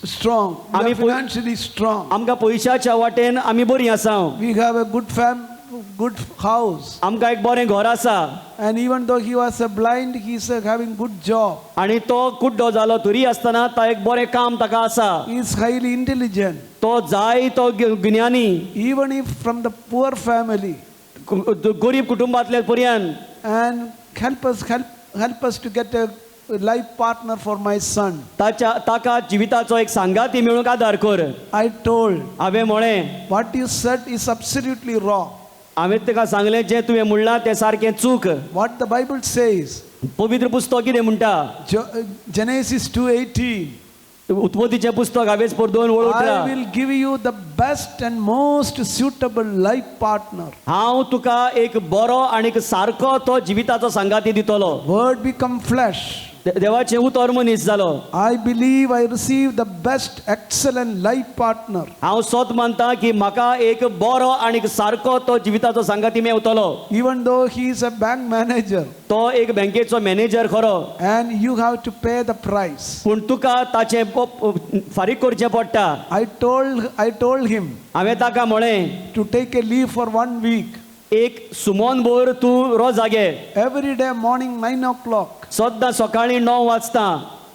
strong. We आमी are financially strong. आमकां पयशाच्या वाटेन आमी बरीं आसा We have a good house. आमकां एक बरें घर आसा And even though he was a blind, he is having good job. आनी तो कुड्डो जालो तरी आसतना ता एक बरें काम ताका आसा He is highly intelligent. तो जाय तो ज्ञानी even if from the poor family, गरीब कुटुंबातले पर्यंत, and help us to get a life partner for my son. ताका जिविताचो एक सांगाती मेळूंक आदार कर. I told, हांवें म्हळें, what you said is absolutely wrong. हांवें ताका सांगलें जें तुवें म्हणलां तें सारकें चूक. What the Bible says, पवित्र पुस्तक कितें म्हणटा? Genesis 2:18, उत्पत्तीचें पुस्तक हांवें पर 2 वळ I उठला. will give you the best and most suitable life partner. हांव तुका एक बरो आनी सारको तो जिविताचो सांगाती दितलो. Word become flesh. देवाचें उतर मनीस जालो. I believe I received the best, excellent life partner. हांव सोत मानता की म्हाका एक बरो आनी सारको तो जिविताचो सांगाती मेवतलो. Even though he is a bank manager, तो एक बँकेचो मॅनेजर खरो, and you have to pay the price. पूण तुका ताचें फारीक करचें पडटा. I told him हांवें ताका म्हळें, to take a leave for 1 week. एक सुमोन भर तूं रोज जागे. Every day morning 9 o'clock सद्दां सकाळीं 9 वाजता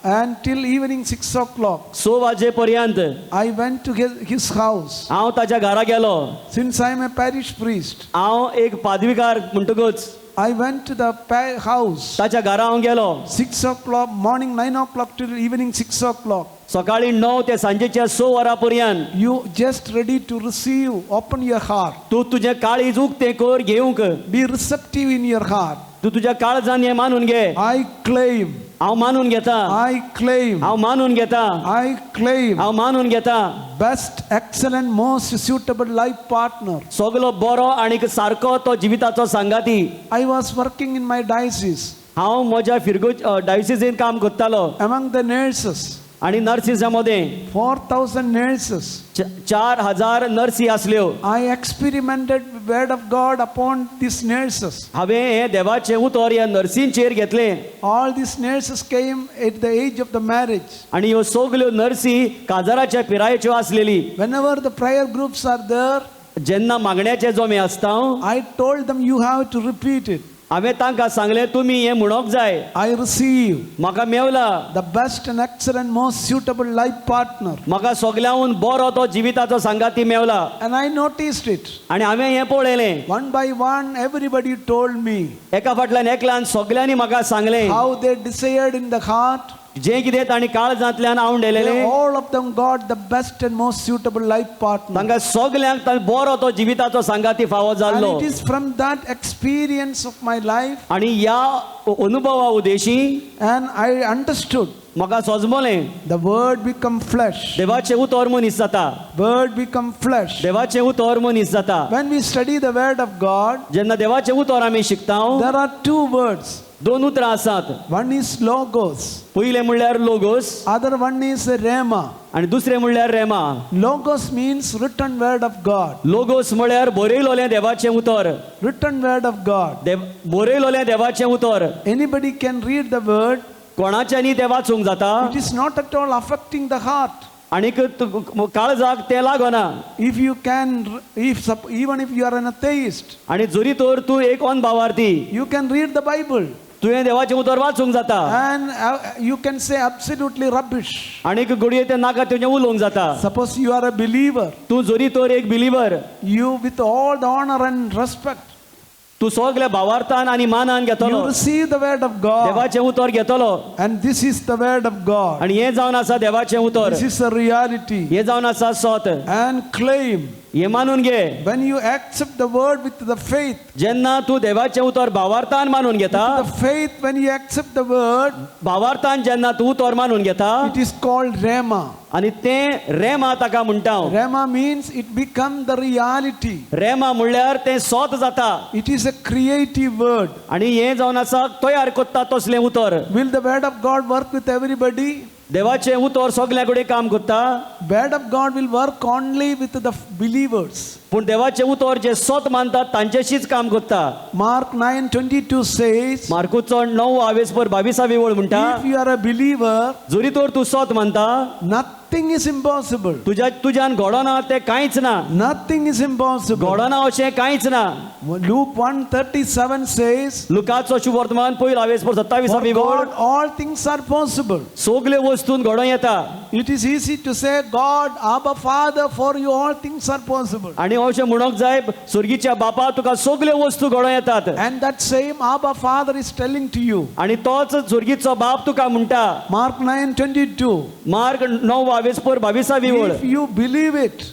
and till evening 6 o'clock. 6 वाजे पर्यंत I went to his house. हांव ताच्या घरा गेलो. Since I am a parish priest, हांव एक पादवीकार म्हणटकूच I went to the house. ताच्या घरा हांव गेलो. 6 o'clock, morning 9 o'clock till evening 6 o'clock. सकाळीं 9 ते सांजेच्या 6 वरां पर्यंत You just ready to receive, open your heart. तूं तुजें काळीज उक्तें कर घेवंक. Be receptive in your heart. तूं तुज्या काळजान हें मानून घे. I claim, हांव मानून घेता. I claim, हांव मानून घेता. I claim हांव मानून घेता. best, excellent, most suitable life partner. सगलो बरो आनी सारको तो जिविताचो सांगाती. I was working in my diocese हांव म्हज्या फिरगो डायसिसीन काम करतालो among the nurses. आनी नर्सिसां मदें 4,000 nurses. 4,000 नर्सी आसल्यो. I experimented word of God upon these nurses. हांवें हें देवाचें उतर ह्या नर्सींचेर घेतलें. All these nurses came at the age of the marriage. आनी ह्यो सगल्यो नर्सी काजाराच्या पिरायेच्यो आसलेली. Whenever the prayer groups are there, जेन्ना मागण्याचे जोमे आसता I told them you have to repeat it. हांवें तांकां सांगलें तुमी हें म्हणोंक जाय. I receive म्हाका Mewla. the best and excellent, most suitable life partner. म्हाका सगल्याहून बरो तो जिविताचो सांगाती Mewla. And I noticed it. आनी हांवें हें पळयलें. One by one, everybody told me एका फाटल्यान एकल्यान सगल्यांनी म्हाका सांगलें how they desired in the heart. जें कितें तांणी काळजांतल्यान आवंडलेलें All of them got the best and most suitable life partner. तांकां सगल्यांक बरो तो जिविताचो सांगाती फावो And जाल्लो. it is from that experience of my life, आनी ह्या अनुभवा उदेशी and I understood म्हाका सोजमोलें the word become flesh. देवाचें उतर मनीस जाता. Word become flesh. देवाचें उतर मनीस जाता. When we study the word of God, जेन्ना देवाचें उतर आमी शिकता there are 2 words. 2 उतरां आसात. One is logos, पयलें म्हणल्यार logos other one is rhema. आनी दुसरें म्हणल्यार रेमा. Logos means written word of God. Logos म्हळ्यार बरयलोलें देवाचें उतर. Written word of God. बरयलोलें देवाचें उतर. Anybody can read the word. कोणाच्यानी तें वाचूंक जाता. It is not at all affecting the heart. आनीक काळजाक तें लागना. If you can, even if you are an atheist, आनी जरी तर तूं एक अनभावार्थी, you can read the Bible तुवें देवाचें उतर वाचूंक जाता. and you can say absolutely rubbish. आनीक घडये तें नाका तेजें उलोवंक जाता. Suppose you are a believer, तूं जरी तर एक believer, you with all the honor and respect, तूं सगल्या भावार्थान आनी मानान घेतलो. you receive the word of God, देवाचें उतर घेतलो. and this is the word of God. आनी हें जावन आसा देवाचें उतर. This is a reality. हें जावन आसा सोत. And claim. हें मानून घे. When you accept the word with the faith, जेन्ना तूं देवाचें उतर भावार्थान मानून घेता, the faith, when you accept the word, भावार्थान जेन्ना तूं उतर मानून घेता, it is called rhema. आनी तें रेमा ताका म्हणटा. Rhema means it becomes the reality. रेमा म्हणल्यार तें सोत जाता. It is a creative word. आनी हें जावन आसा तयार कोत्ता तसलें उतर. Will the word of God work with everybody? देवाचें उतर सगल्या कडेन काम करता. Word of God will work only with the believers. पूण देवाचें उतर जे सोत मानतात तांचेशीच काम करता. Mark 9:22 says, मार्कुचो 9:22 वळ म्हणटा, if you are a believer, जरी तर तूं सोत मानता, nothing is impossible. तुज्यान घडना तें कांयच ना. Nothing is impossible. घडना अशें कांयच ना. Luke 1:37 says, लुकाचो शुभ वर्तमान 1:27 for वळ God all things are possible. सगल्यो वस्तून घडों येता. It is easy to say, God, Abba Father, for you all things are possible. आणि अशें म्हणूंक जाय सुर्गीच्या बापा तुका सगल्यो वस्तू घडोवन येतात. And that same Abba Father is telling to you. आणि तोच सुर्गीचो बाप तुका म्हणटा. Mark 9:22. मार्क 9:22 वळ. If you believe it,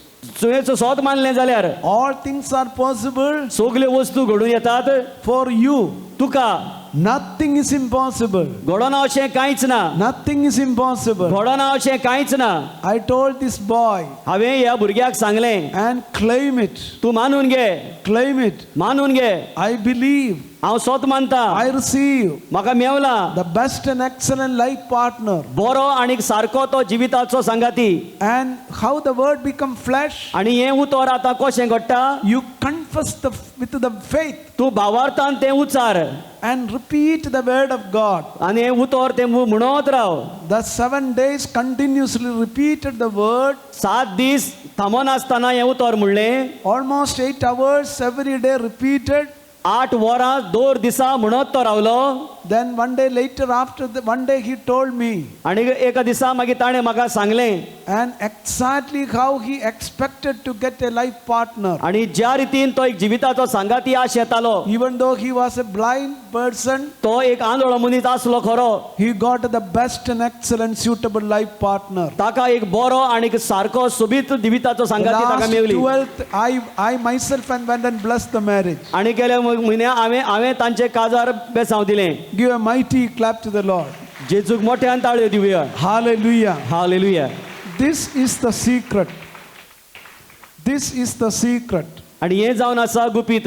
तुवें सोत मानलें जाल्यार all things are possible सगल्यो वस्तू घडून येतात. for you. तुका Nothing is impossible. घडोना अशें कांयच ना. Nothing is impossible. घडोना अशें कांयच ना. I told this boy, हांवें ह्या भुरग्याक सांगलें and claim it. तूं मानून घे, Claim it. मानून घे. I believe. हांव सोत मानता. I receive म्हाका Mewla the best and excellent life partner. बरो आनी सारको तो जिविताचो सांगाती. And how the word become flesh? आनी हें उतर आतां कशें घडटा. You confess with the faith तूं भावार्थान तें उच्चार and repeat the word of God. आनी हें उतर तें म्हणत Rao. The 7 days continuously repeated the word. 7 दीस थांबोन आसतना हें उतर म्हणलें. Almost 8 hours every day repeated. 8 वरां 2 दिसा म्हणत तो रावलो. Then one day later, after one day he told me, आनी एका दिसा मागीर ताणें म्हाका सांगलें. and exactly how he expected to get a life partner. आनी ज्या रितीन तो एक जिविताचो सांगाती आश येतालो. Even though he was a blind person, तो एक आंधळो मनीस आसलो खरो. he got the best and excellent suitable life partner. ताका एक बरो आनी सारको सोबीत जिविताचो सांगाती ताका Last मेवली. 12th, I myself and went and blessed the marriage. आनी गेल्या म्हयन्या हांवें तांचे काजार बेसांव दिलें. Give a mighty clap to the Lord. जेजूक मोठ्यान ताळयो Divya. Hallelujah. Hallelujah. This is the secret. This is the secret. आनी हें जावन आसा गुपीत.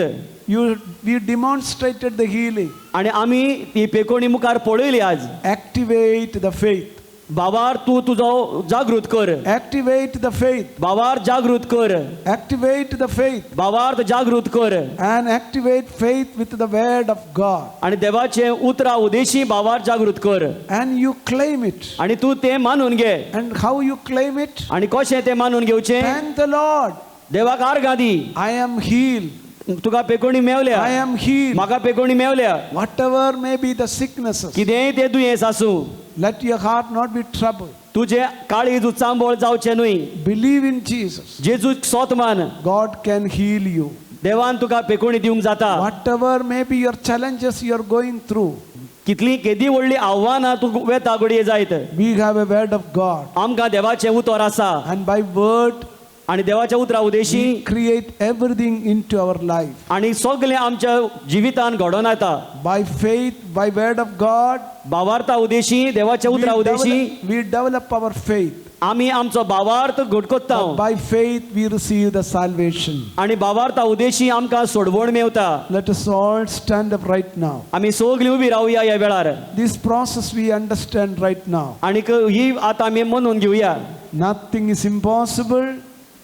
We demonstrated the healing. आनी आमी ही पेकोणी मुखार पळयली आज. Activate the faith. बाबार तूं तुजो जागृत कर. Activate the faith. बाबार जागृत कर. Activate the faith. बाबार जागृत कर. And activate faith with the word of God. आनी देवाचे उतरा उदेशी बाबार जागृत कर. And you claim it. आनी तूं तें मानून घे. And how you claim it? आनी कशें तें मानून घेवचें. Thank the Lord. देवाक आर्गां दी. I am healed. तुका पेकोणी मेवल्या. I am healed. म्हाका पेकोणी मेवल्या. Whatever may be the sicknesses, कितेंय तें दुयेंस आसूं. let your heart not be troubled. तुजे काळीज उचांबळ जावचें न्हय. Believe in Jesus. जेजूक सोत मान. God can heal you. देवान तुका पेकोणी दिवंक जाता. Whatever may be your challenges you are going through, कितली केदी व्हडली आव्हानां तूं वेता घडये जायत. we have a word of God. आमकां देवाचें उतर आसा. And by word, आनी देवाच्या उतरा Udeshi create everything into our life. आनी सगळें आमच्या जिवितान घडोवन येता. By faith, by word of God, भावार्था Udeshi देवाच्या उतरा Udeshi we develop our faith. आमी आमचो भावार्थ घडकोत्ता. By faith, we receive the salvation. आनी भावार्था उदेशी आमकां सोडवण Mewat. Let us all stand up right now. आमी सगळीं उबी रावया ह्या वेळार. This process we understand right now. आनीक ही आतां आमी म्हणून घेवया. Nothing is impossible.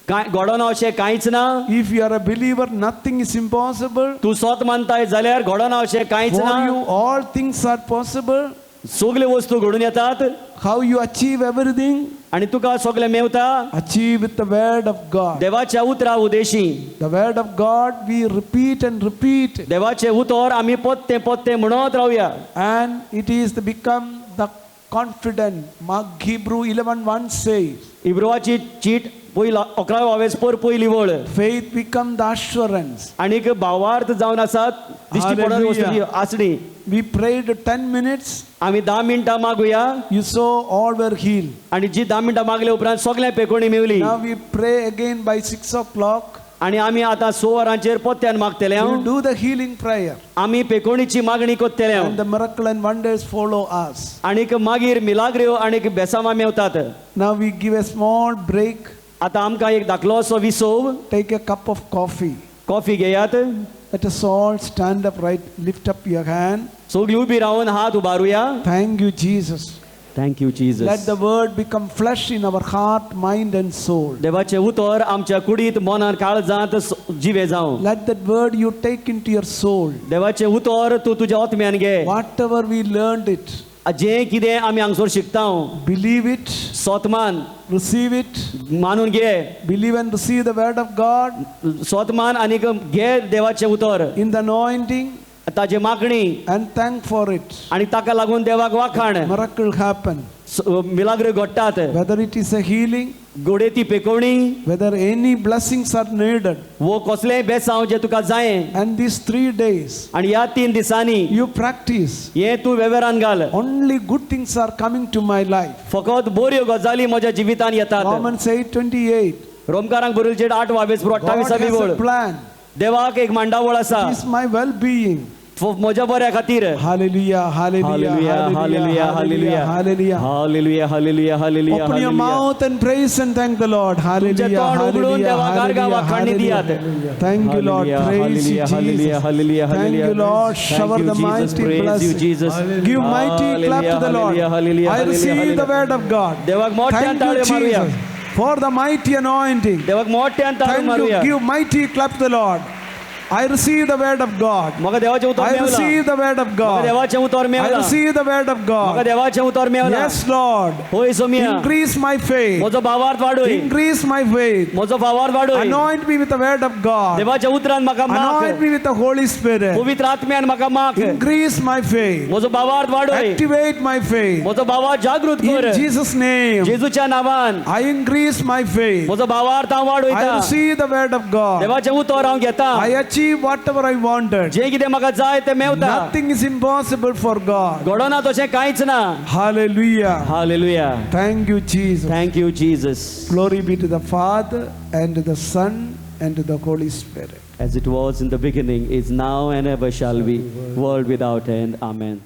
कांय घडोना अशें कांयच ना. If you are a believer, nothing is impossible. तूं सोत मानताय जाल्यार घडोना अशें कांयच For ना. you, all things are possible. सगल्यो वस्तू घडून येतात. How you achieve everything? आनी तुका सगळें Mewat. Achieve with the word of God. देवाच्या उतरा Udeshi. The word of God we repeat and repeat. देवाचे उतर आमी पत्ते पत्ते म्हणत रावया. And it is become the confident. Hebrew 11:1 says, इब्रोवाची चीट पयला 11 पयली वळ. faith become the assurance. आनीक भावार्थ जावन आसात दिश्टी पडत वस्तू आसली. We prayed 10 minutes. आमी 10 मिनटां मागुया. You saw all were healed. आनी जी 10 मिनटां मागले उपरांत सगळें पेकोणी मेवली. Now we pray again by 6 o'clock. आनी आमी आतां 6 वरांचेर पत्त्यान मागतले. We do the healing prayer. आमी पेकोणीची मागणी कोत्तले. And the miracle and wonders follow us. आनीक मागीर मिलाग्र्यो आनीक बेसामां मेवतात. Now we give a small break. आतां आमकां एक धाकलो असो विसव. Take a cup of coffee. Coffee घेयात. Let us all stand up right. Lift up your hand. सगळीं उबी रावन हात उबारुया. Thank you, Jesus. Thank you Jesus. Let the word become flesh in our heart, mind and soul. देवाचे उतर आमच्या कुडीत मनार काळजांत जिवे जावं. Let that word you take into your soul. देवाचे उतर तूं तुज्या आत्म्यान घे. Whatever we learned it, जें कितें आमी हांगसर शिकता believe it, सोतमान receive it, मानून घे. believe and receive the word of God सोतमान आनीक घे देवाचे उतर. in the anointing ताजे मागणी and thank for it. आनी ताका लागून देवाक वाखाण. Miracle happen. मिलाग्र घडटात, whether it is a healing, गोडेती पेकोवणी, whether any blessings are needed. वो कसलेय बेसांव जे तुका जाय, And these 3 days, आणि ह्या 3 दिसांनी you practice. हे तू वेव्हारान घाल. Only good things are coming to my life. फकत बऱ्यो गजाली म्हज्या जिवितान येतात. Romans 8:28. रोमकारांक बरयल्ले चेड 8 22 God 28 has वळ. a plan. देवाक एक मांडावळ आसा It is my well-being. म्हज्या बऱ्या खातीर. Hallelujah, hallelujah, Hallelujah, hallelujah, hallelujah, hallelujah, hallelujah, hallelujah, hallelujah. Open your mouth and praise and thank the Lord. Hallelujah, तोंड उगडून hallelujah, देवाक आर्गां hallelujah, वाखाणणी दियात. hallelujah. Thank you, Lord. Praise you, Hallelujah, hallelujah, Jesus. Thank you, Lord. Shower the mighty praise you, blessing. Jesus. Give mighty clap to the Lord. Hallelujah, I receive the hallelujah. word of God. देवाक मोठ्यान Thank ताळयो you, मारूया. Jesus, for the mighty anointing. देवाक मोठ्यान ताळयो Thank you. मारूया. Give mighty clap to the Lord. I receive the word of God. म्हाका देवाचें उतर I Mewla. receive the word of म्हाका God. देवाचें उतर I Mewla. receive the word of म्हाका God. देवाचें उतर मेवला. Yes, Lord. होय सोमिया. Increase my faith. म्हजो भावार्थ वाडोय. Increase my faith. म्हजो भावार्थ वाडोय. Anoint me with the word of God. देवाच्या उतरान म्हाका Anoint माख. me with the Holy Spirit. पवित्र आत्म्यान म्हाका माख. Increase my faith. म्हजो भावार्थ वाडोय. Activate my faith. म्हजो भावार्थ जागृत कर. In Jesus' name, जेजूच्या नावान I increase my faith. म्हजो भावार्थ हांव I वाडोयता. receive the word of God. देवाचें उतर हांव घेता. I achieve whatever I wanted. जे कितें म्हाका जाय तें Mewat. Nothing is impossible for God. घडोना तशें कांयच ना. Hallelujah. Hallelujah. Thank you, Jesus. Thank you, Jesus. Glory be to the Father and to the Son and to the Holy Spirit. As it was in the beginning, is now and ever shall be, world without end. Amen.